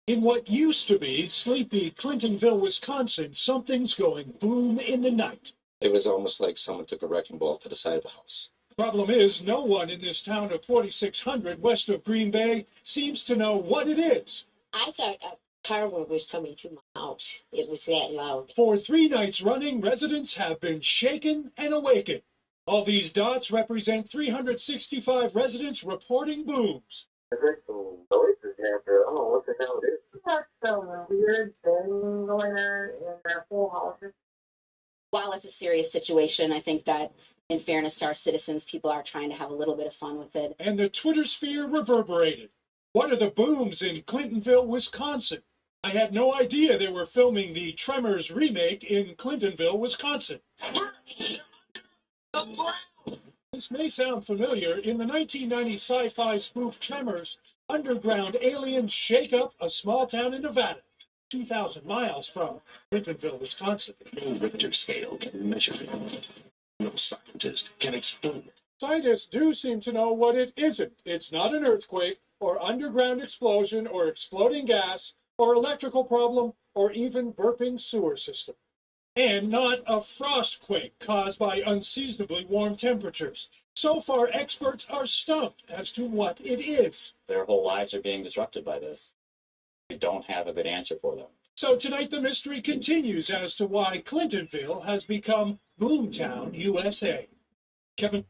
In what used to be sleepy Clintonville, Wisconsin, something's going boom in the night. It was almost like someone took a wrecking ball to the side of the house. Problem is, no one in this town of 4,600 west of Green Bay seems to know what it is. I thought a car was coming through my house. It was that loud. For 3 nights running, residents have been shaken and awakened. All these dots represent 365 residents reporting booms. I heard some noises after, I don't know what the hell it is. That's some weird thing going on in our whole house. While it's a serious situation, I think that in fairness to our citizens, people are trying to have a little bit of fun with it. And the Twitter sphere reverberated. What are the booms in Clintonville, Wisconsin? I had no idea they were filming the Tremors remake in Clintonville, Wisconsin. This may sound familiar. In the 1990 sci-fi spoof Tremors, underground aliens shake up a small town in Nevada, 2,000 miles from Clintonville, Wisconsin. No Richter scale can measure it. No scientist can explain it. Scientists do seem to know what it isn't. It's not an earthquake, or underground explosion, or exploding gas, or electrical problem, or even burping sewer system. And not a frostquake caused by unseasonably warm temperatures. So far, experts are stumped as to what it is. Their whole lives are being disrupted by this. We don't have a good answer for them. So tonight the mystery continues as to why Clintonville has become Boomtown, USA. Kevin.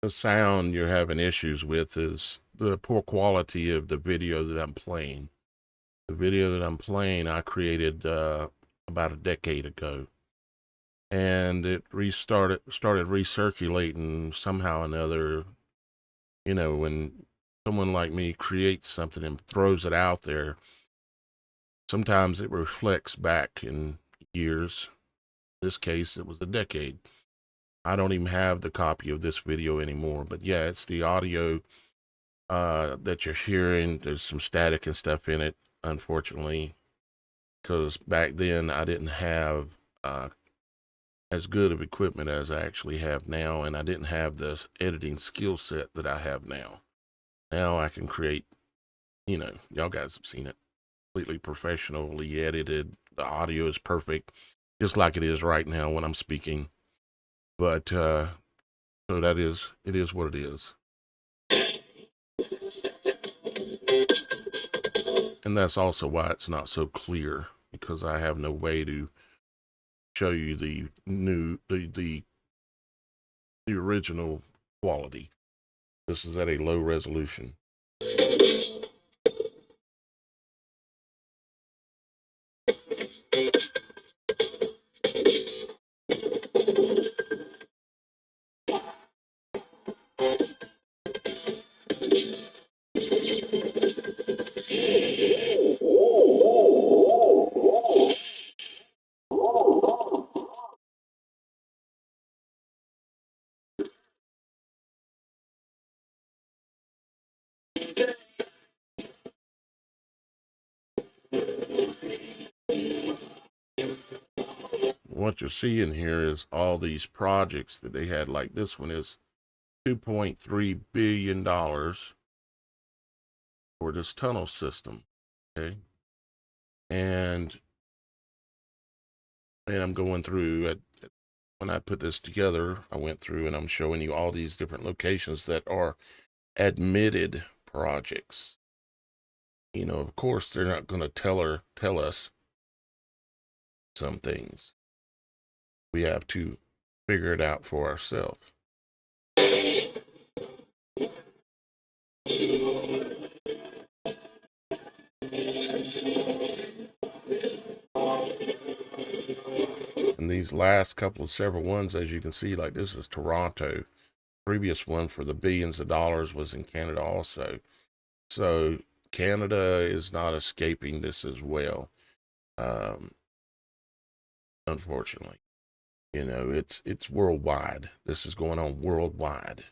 The sound you're having issues with is the poor quality of the video that I'm playing. The video that I'm playing, I created about a decade ago, and it started recirculating somehow or another. You know, when someone like me creates something and throws it out there, sometimes it reflects back in years. In this case, it was a decade. I don't even have the copy of this video anymore, but yeah, it's the audio that you're hearing. There's some static and stuff in it, unfortunately, because back then I didn't have as good of equipment as I actually have now, and I didn't have the editing skill set that I have now. Now I can create, you know, y'all guys have seen it, completely professionally edited. The audio is perfect, just like it is right now when I'm speaking. But so it is what it is. And that's also why it's not so clear, because I have no way to show you the original quality. This is at a low resolution. What you're seeing here is all these projects that they had. Like this one is $2.3 billion for this tunnel system. Okay. And I'm going through when I put this together, I went through and I'm showing you all these different locations that are admitted projects. You know, of course, they're not going to tell us some things. We have to figure it out for ourselves. And these last couple of several ones, as you can see, like this is Toronto. Previous one for the billions of dollars was in Canada also. So Canada is not escaping this as well. Unfortunately, you know, it's worldwide. This is going on worldwide.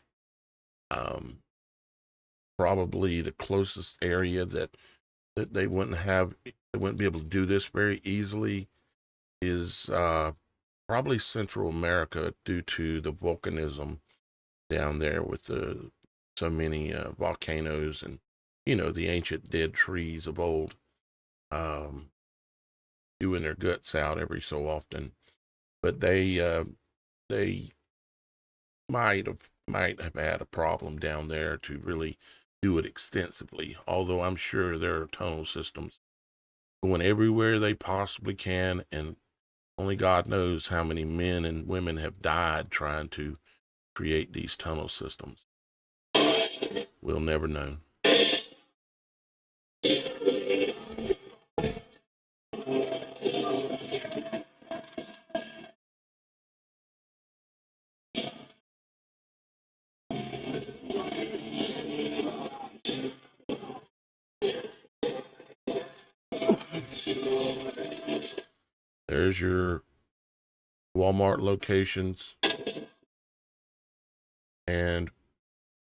Probably the closest area that they wouldn't be able to do this very easily is probably Central America, due to the volcanism down there with so many volcanoes and, you know, the ancient dead trees of old doing their guts out every so often. But they might have had a problem down there to really do it extensively. Although I'm sure there are tunnel systems going everywhere they possibly can, and only God knows how many men and women have died trying to create these tunnel systems. we'll never know. There's your Walmart locations and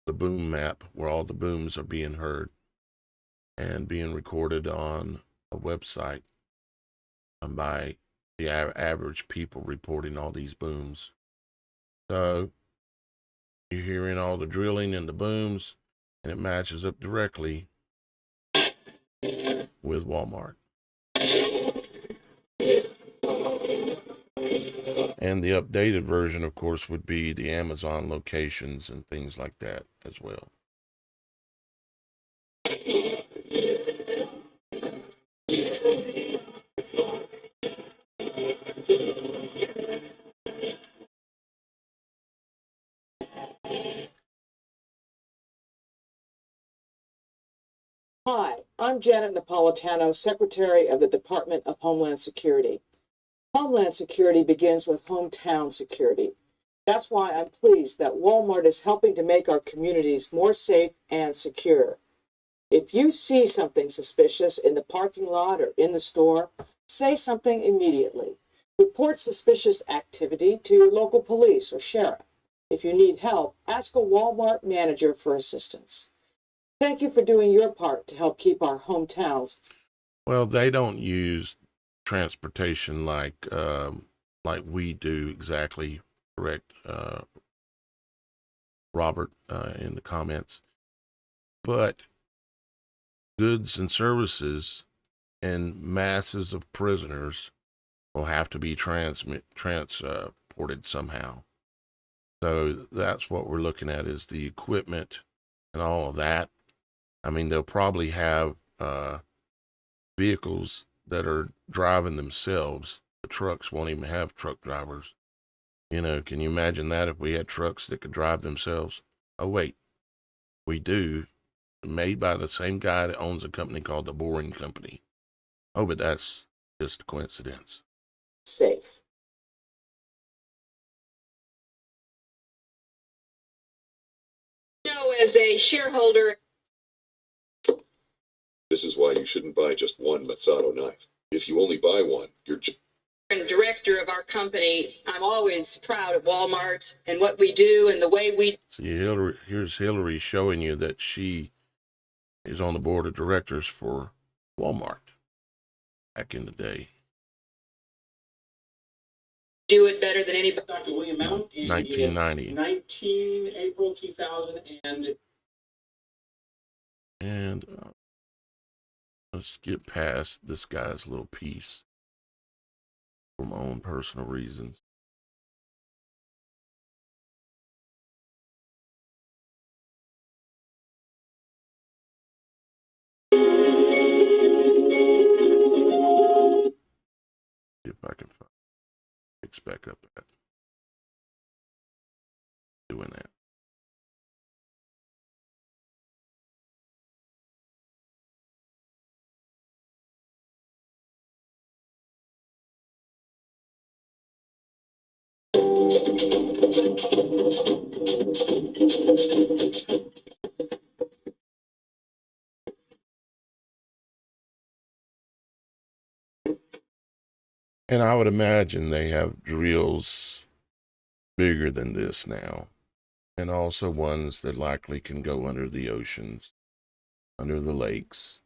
the boom map where all the booms are being heard and being recorded on a website by the average people reporting all these booms. So you're hearing all the drilling and the booms, and it matches up directly with Walmart. And the updated version, of course, would be the Amazon locations and things like that as well. Hi, I'm Janet Napolitano, Secretary of the Department of Homeland Security. Homeland Security begins with hometown security. That's why I'm pleased that Walmart is helping to make our communities more safe and secure. If you see something suspicious in the parking lot or in the store, say something immediately. Report suspicious activity to your local police or sheriff. If you need help, ask a Walmart manager for assistance. Thank you for doing your part to help keep our hometowns. Well, they don't use transportation like we do exactly. Correct, Robert, in the comments. But goods and services and masses of prisoners will have to be transported somehow. So that's what we're looking at, is the equipment and all of that. I mean, they'll probably have vehicles that are driving themselves. The trucks won't even have truck drivers. You know, can you imagine that if we had trucks that could drive themselves? Oh, wait, we do. Made by the same guy that owns a company called the Boring Company. Oh, but that's just a coincidence. Safe. As a shareholder, This is why you shouldn't buy just one Mazzato knife. If you only buy one, you're and director of our company, I'm always proud of Walmart and what we do and the way we. See, here's Hillary showing you that she is on the board of directors for Walmart back in the day. Do it better than anybody. Dr. William Mount. 1990. 19 April 2000 And let's get past this guy's little piece for my own personal reasons. See if I can find Pics back up at doing that. And I would imagine they have drills bigger than this now, and also ones that likely can go under the oceans, under the lakes,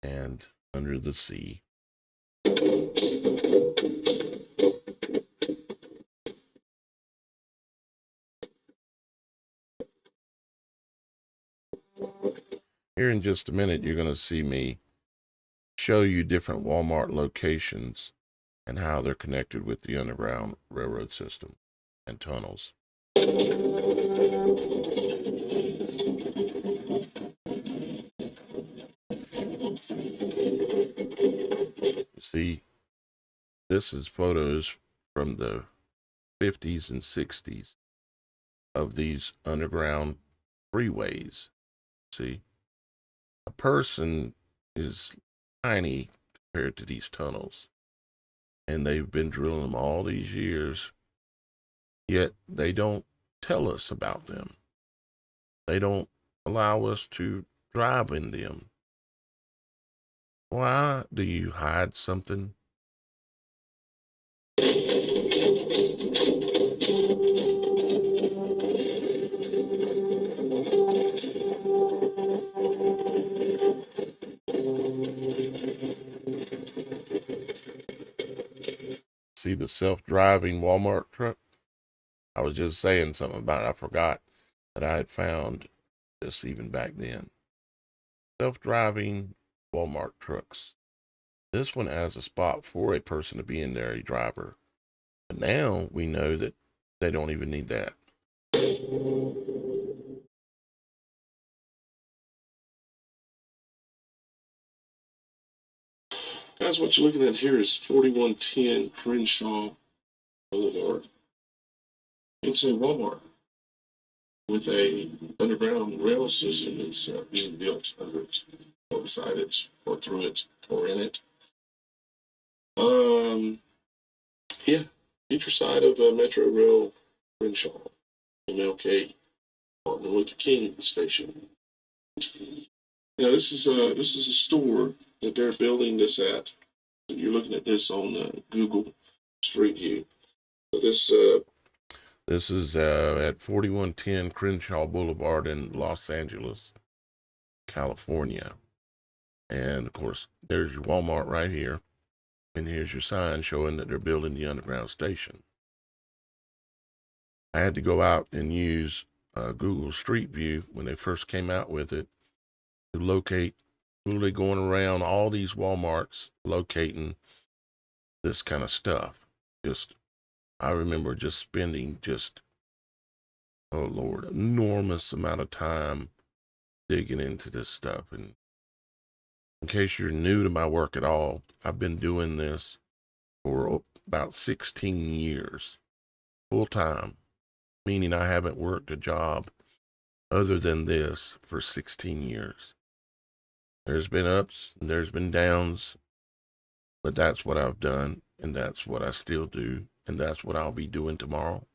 and under the sea. Here in just a minute, you're going to see me show you different Walmart locations and how they're connected with the Underground Railroad system and tunnels. See, this is photos from the 50s and 60s of these underground freeways See, a person is tiny compared to these tunnels, and they've been drilling them all these years, yet they don't tell us about them. They don't allow us to drive in them. Why do you hide something? See the self-driving Walmart truck? I was just saying something about it. I forgot that I had found this even back then. Self-driving Walmart trucks. This one has a spot for a person to be in there, a driver. But now we know that they don't even need that. Guys, what you're looking at here is 4110 Crenshaw Boulevard. It's a Walmart with a underground rail system that's being built under it, or beside it, or through it, or in it. Yeah, future side of Metro Rail Crenshaw, MLK, Martin Luther King Station. Now this is a store that they're building this at. You're looking at this on Google Street View. So this is at 4110 Crenshaw Boulevard in Los Angeles, California. And of course, there's your Walmart right here. And here's your sign showing that they're building the underground station. I had to go out and use Google Street View when they first came out with it to locate, literally going around all these Walmarts, locating this kind of stuff. I remember just spending oh Lord, enormous amount of time digging into this stuff. And in case you're new to my work at all, I've been doing this for about 16 years, full time, meaning I haven't worked a job other than this for 16 years. There's been ups and there's been downs, but that's what I've done, and that's what I still do, and that's what I'll be doing tomorrow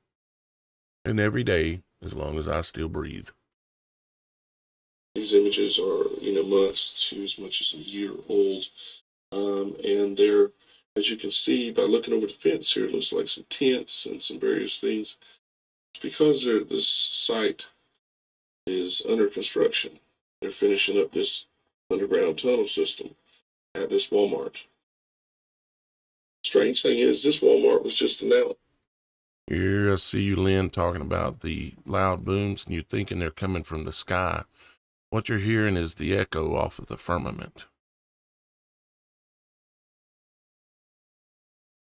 and every day as long as I still breathe. These images are, months to as much as a year old. And they're, as you can see by looking over the fence here, it looks like some tents and some various things. It's because this site is under construction. They're finishing up this underground tunnel system at this Walmart. Strange thing is, this Walmart was just announced. Here I see you, Lynn, talking about the loud booms, and you're thinking they're coming from the sky. What you're hearing is the echo off of the firmament.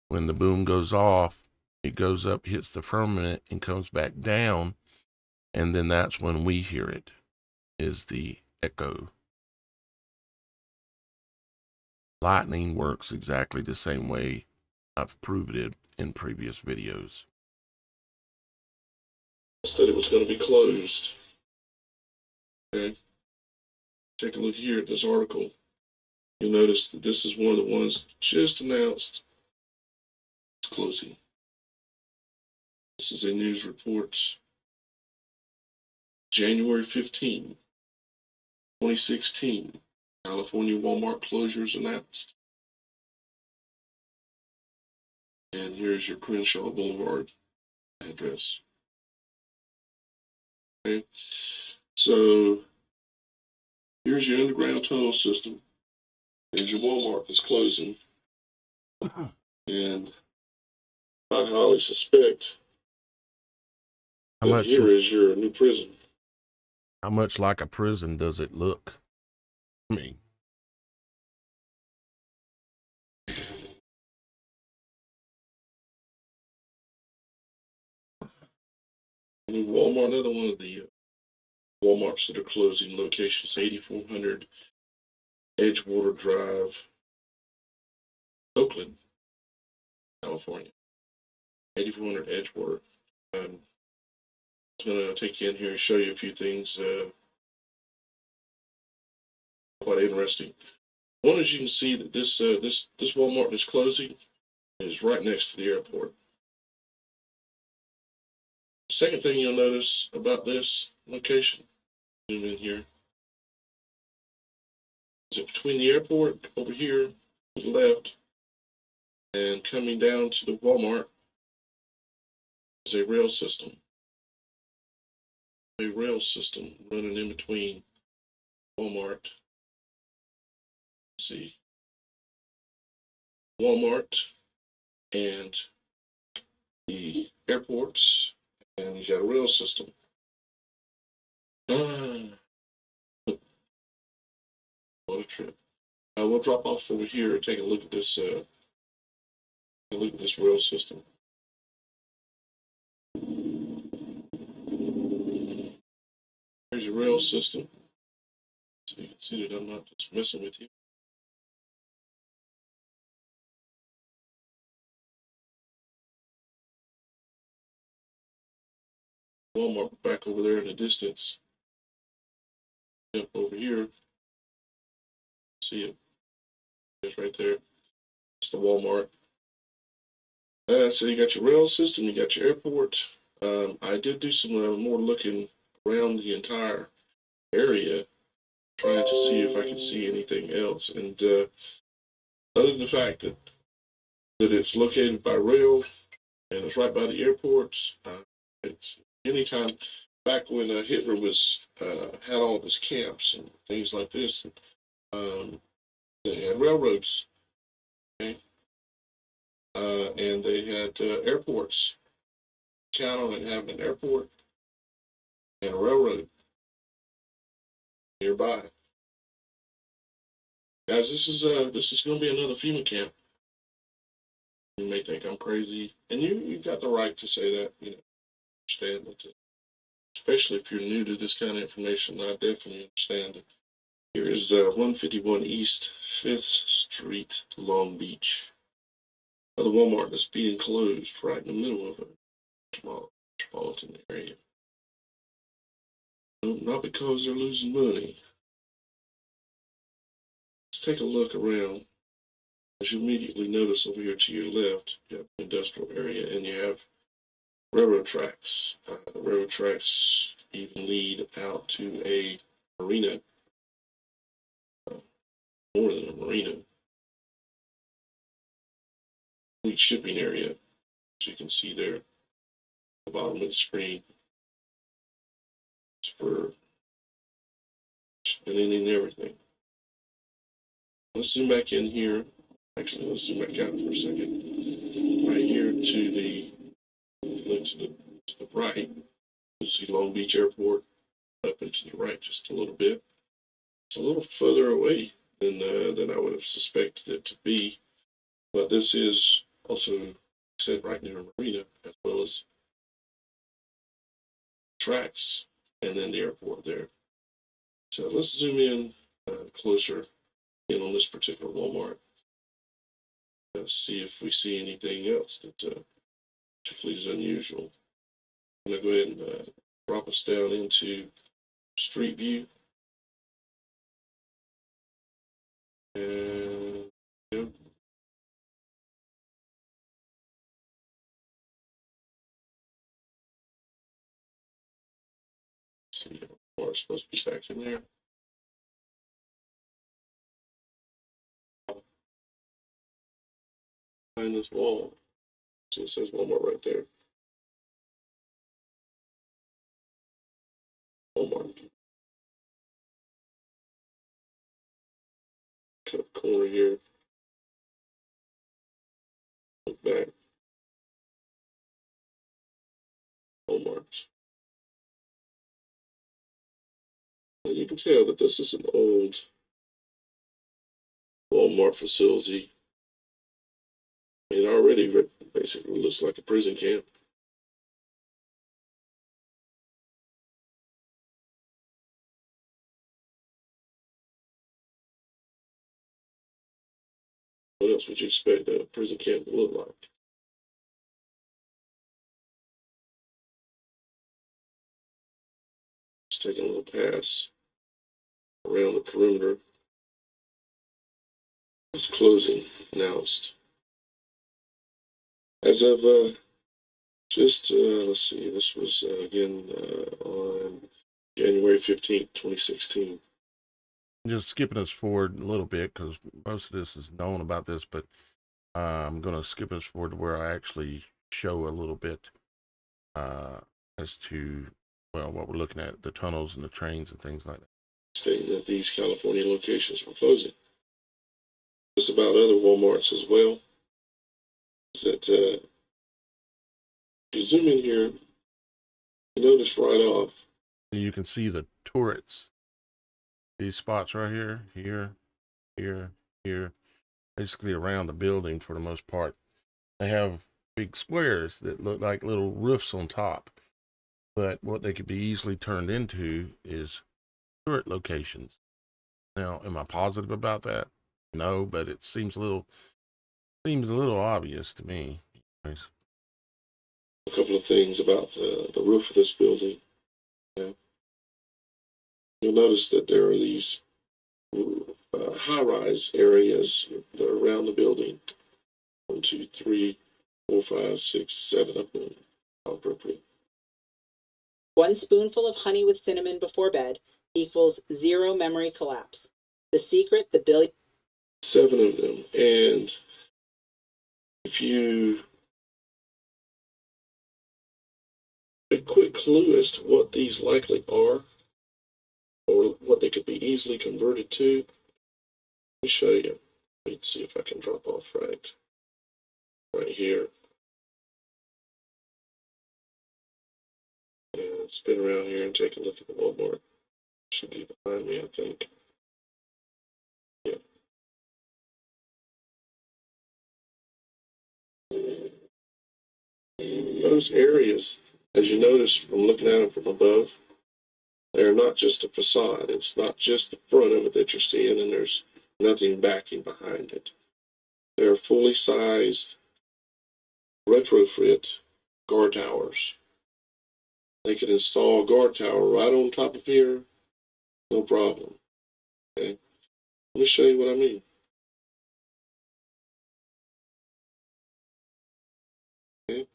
When the boom goes off, it goes up, hits the firmament, and comes back down, and then that's when we hear it, is the echo. Lightning works exactly the same way. I've proved it in previous videos. That it was going to be closed. Okay. Take a look here at this article. You'll notice that this is one of the ones just announced. It's closing. This is a news report. January 15, 2016. California Walmart closures announced. And here's your Crenshaw Boulevard address. Okay. So here's your underground tunnel system. Here's your Walmart that's closing. And I highly suspect that here is your new prison. How much like a prison does it look? I mean, Walmart, another one of the Walmarts that are closing locations, 8400 Edgewater Drive, Oakland, California. 8400 Edgewater. I'm going to take you in here and show you a few things. quite interesting. One is you can see that this Walmart that's closing is right next to the airport. The second thing you'll notice about this location, zoom in here, is that between the airport over here to the left and coming down to the Walmart is a rail system. A rail system running in between Walmart. Let's see. Walmart and the airports, and you got a rail system. What a trip! We'll drop off over here and take a look at this. Rail system. There's your rail system, so you can see that I'm not just messing with you. Walmart back over there in the distance. Jump over here. See it. It's right there. It's the Walmart. So you got your rail system, you got your airport. I did do some more looking around the entire area, trying to see if I could see anything else. And other than the fact that it's located by rail and it's right by the airports, it's anytime back when Hitler was had all of his camps and things like this, they had railroads, okay? And they had airports. Count on it having an airport and a railroad nearby. Guys, this is going to be another FEMA camp. You may think I'm crazy, and you've got the right to say that. Understand it. Especially if you're new to this kind of information, I definitely understand it. Here is 151 East 5th Street, Long Beach. The Walmart that's being closed right in the middle of a small metropolitan area. No, not because they're losing money. Let's take a look around. As you immediately notice over here to your left, you have an industrial area and you have railroad tracks. The railroad tracks even lead out to a marina, more than a marina, fleet shipping area, as you can see there at the bottom of the screen. It's for anything and everything. Let's zoom back in here. Actually, let's zoom back out for a second. Right here to the right, you'll see Long Beach Airport. Up and to the right just a little bit. It's a little further away than I would have suspected it to be. But this is also set right near a marina, as well as tracks, and then the airport there. So let's zoom in closer in on this particular Walmart. See if we see anything else that particularly is unusual. I'm going to go ahead and drop us down into Street View. And yeah. See, we're supposed to be back in there. Behind this wall. So it says Walmart right there. Walmart. Cut corner here. Look back. Walmart. And you can tell that this is an old Walmart facility. It already basically looks like a prison camp. What else would you expect a prison camp to look like? Just taking a little pass around the perimeter. was closing announced. As of let's see, this was again on January 15th, 2016. Just skipping us forward a little bit because most of this is known about this, but I'm going to skip us forward to where I actually show a little bit as to, well, what we're looking at, the tunnels and the trains and things like that. Stating that these California locations were closing. It's about other Walmarts as well. Is that if you zoom in here, you notice right off. You can see the turrets. These spots right here, here, basically around the building for the most part. They have big squares that look like little roofs on top. But what they could be easily turned into is turret locations. Now, am I positive about that? No, but it seems a little obvious to me. Anyways. A couple of things about the roof of this building. Yeah. You'll notice that there are these high-rise areas that are around the building. 1, 2, 3, 4, 5, 6, 7 of them. How appropriate. 1 spoonful of honey with cinnamon before bed equals 0 memory collapse. The secret, the billion. 7 of them. And if you a quick clue as to what these likely are, or what they could be easily converted to, let me show you. Let's see if I can drop off right here. And spin around here and take a look at the Walmart. Should be behind me, I think. Yeah. Those areas, as you notice from looking at them from above, they're not just a facade. It's not just the front of it that you're seeing, and there's nothing backing behind it. They're fully sized retrofit guard towers. They can install a guard tower right on top of here, no problem. Okay, let me show you what I mean. Okay,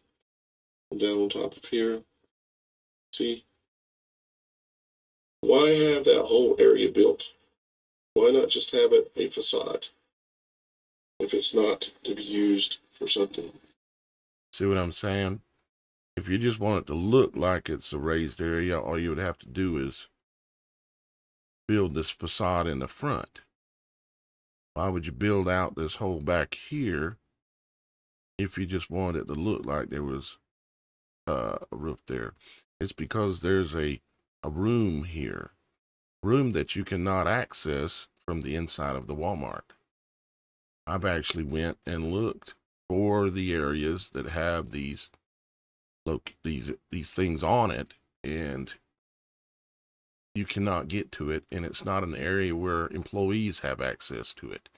I'm down on top of here. See? Why have that whole area built? Why not just have it a facade if it's not to be used for something? See what I'm saying? If you just want it to look like it's a raised area, all you would have to do is build this facade in the front. Why would you build out this whole back here if you just wanted it to look like there was a roof there? It's because there's a room here, room that you cannot access from the inside of the Walmart. I've actually went and looked for the areas that have these things on it, and you cannot get to it, and it's not an area where employees have access to it.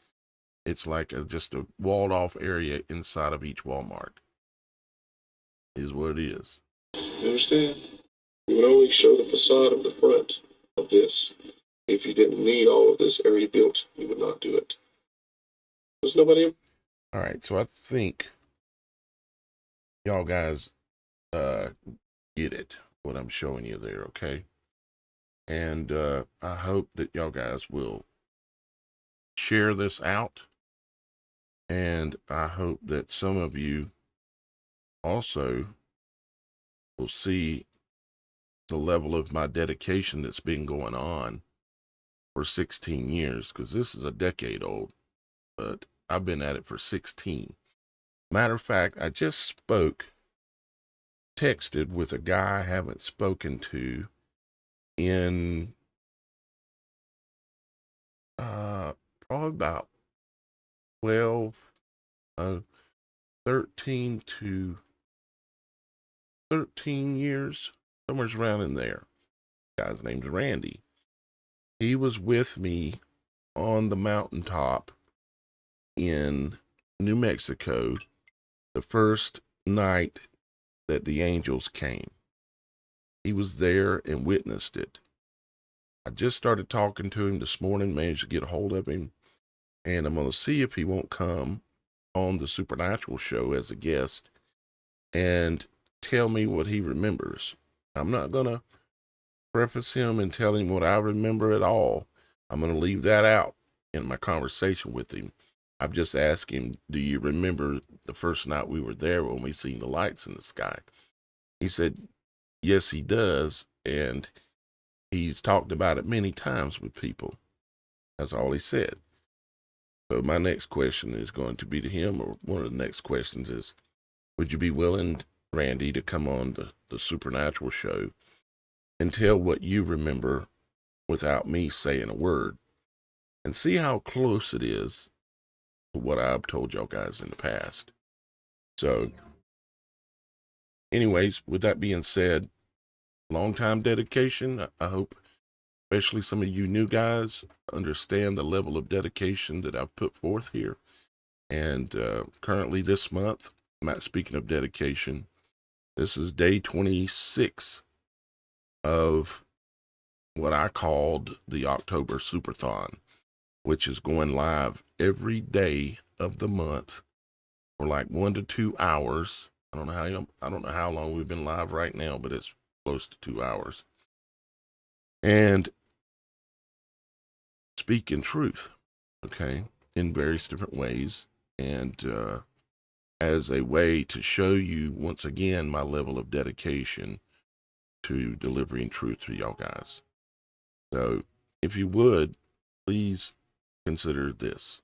It's like just a walled off area inside of each Walmart. Is what it is. You understand? You would only show the facade of the front of this. If you didn't need all of this area built, you would not do it. There's nobody. All right, so I think y'all guys get it, what I'm showing you there, okay? And I hope that y'all guys will share this out, and I hope that some of you also will see the level of my dedication that's been going on for 16 years, because this is a decade old, but I've been at it for 16. Matter of fact, I just texted with a guy I haven't spoken to in probably about 13 years, somewhere around in there. The guy's name's Randy. He was with me on the mountaintop in New Mexico the first night that the angels came. He was there and witnessed it. I just started talking to him this morning, managed to get a hold of him, and I'm going to see if he won't come on the Supernatural Show as a guest and tell me what he remembers. I'm not going to preface him and tell him what I remember at all. I'm going to leave that out in my conversation with him. I've just asked him, do you remember the first night we were there when we seen the lights in the sky? He said, yes, he does. And he's talked about it many times with people. That's all he said. So my next question is going to be to him, or one of the next questions is, would you be willing, Randy, to come on the Supernatural Show and tell what you remember without me saying a word, and see how close it is to what I've told y'all guys in the past? So anyways, with that being said, long time dedication. I hope especially some of you new guys understand the level of dedication that I've put forth here. And currently this month, speaking of dedication, this is day 26 of what I called the October Superthon, which is going live every day of the month for like 1 to 2 hours. I don't know how long we've been live right now, but it's close to 2 hours. And speaking truth, okay, in various different ways, and as a way to show you once again my level of dedication to delivering truth to y'all guys. So if you would, please consider this.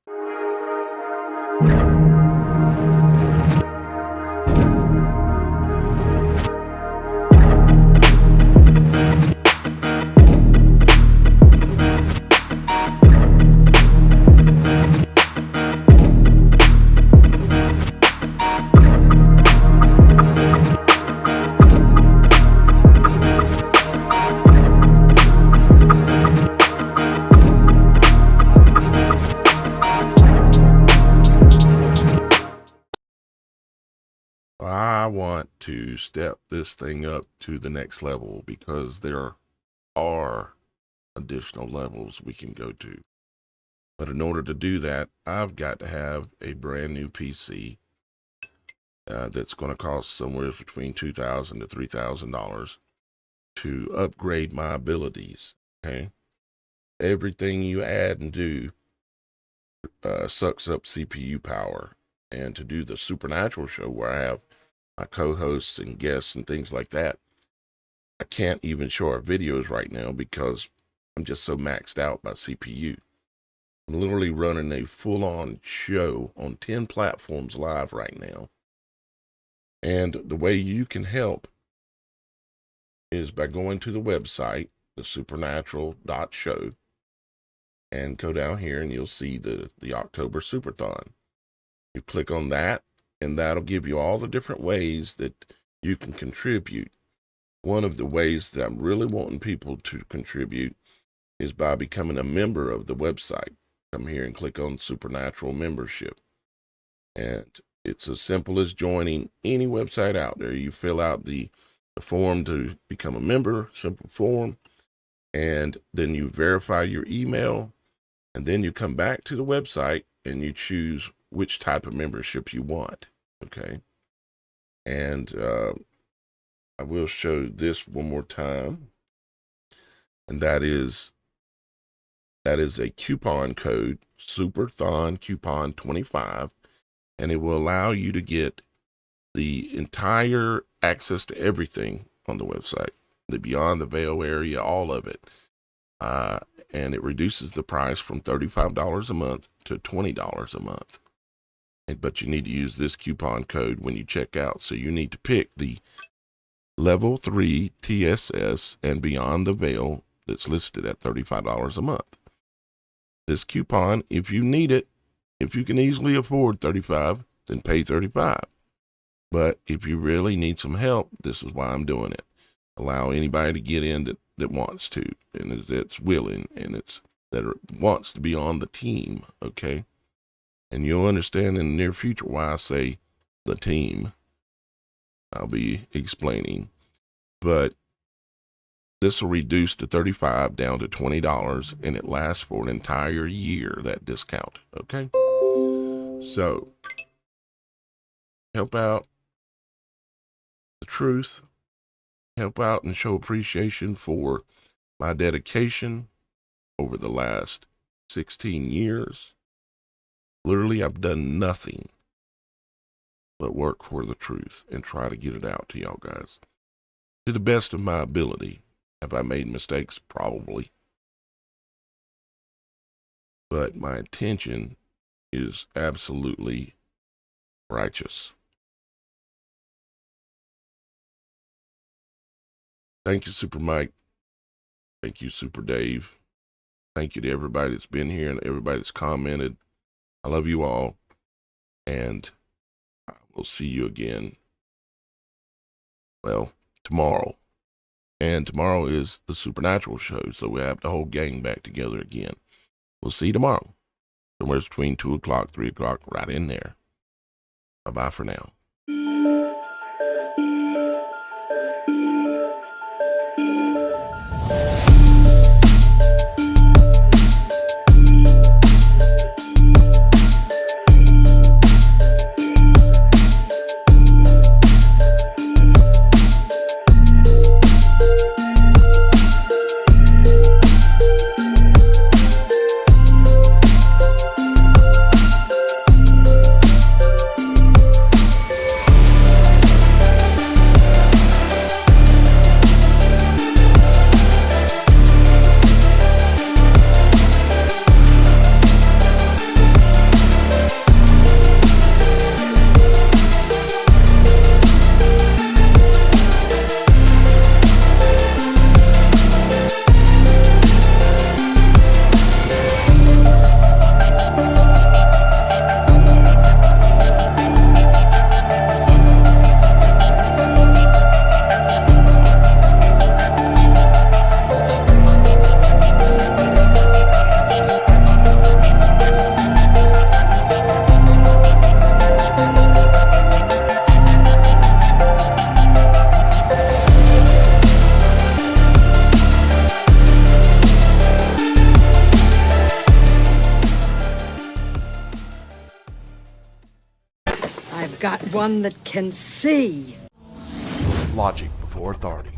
I want to step this thing up to the next level because there are additional levels we can go to. But in order to do that, I've got to have a brand new PC that's going to cost somewhere between $2,000 to $3,000 to upgrade my abilities. Okay, everything you add and do sucks up CPU power. And to do the Supernatural Show, where I have my co-hosts and guests and things like that, I can't even show our videos right now because I'm just so maxed out by CPU. I'm literally running a full-on show on 10 platforms live right now. And the way you can help is by going to the website, TheSupernatural.Show, and go down here and you'll see the October Superthon. You click on that, and that'll give you all the different ways that you can contribute. One of the ways that I'm really wanting people to contribute is by becoming a member of the website. Come here and click on Supernatural Membership. And it's as simple as joining any website out there. You fill out the form to become a member, simple form, and then you verify your email, and then you come back to the website and you choose which type of membership you want. Okay. And I will show this one more time. And that is a coupon code, Superthon Coupon 25, and it will allow you to get the entire access to everything on the website, the Beyond the Veil area, all of it. And it reduces the price from $35 a month to $20 a month. But you need to use this coupon code when you check out. So you need to pick the Level 3 TSS and Beyond the Veil that's listed at $35 a month. This coupon, if you need it, if you can easily afford $35, then pay $35. But if you really need some help, this is why I'm doing it. Allow anybody to get in that wants to, and that's willing, and that wants to be on the team, okay? And you'll understand in the near future why I say the team. I'll be explaining. But This will reduce the $35 down to $20, and it lasts for an entire year, that discount. Okay? So, help out the truth. Help out and show appreciation for my dedication over the last 16 years. Literally, I've done nothing but work for the truth and try to get it out to y'all guys to the best of my ability. Have I made mistakes? Probably. But my intention is absolutely righteous. Thank you, Super Mike. Thank you, Super Dave. Thank you to everybody that's been here and everybody that's commented. I love you all. And I will see you again, well, tomorrow. And tomorrow is the Supernatural show, so we have the whole gang back together again. We'll see you tomorrow. Somewhere between 2 o'clock, 3 o'clock, right in there. Bye-bye for now. I've got one that can see. Logic before authority.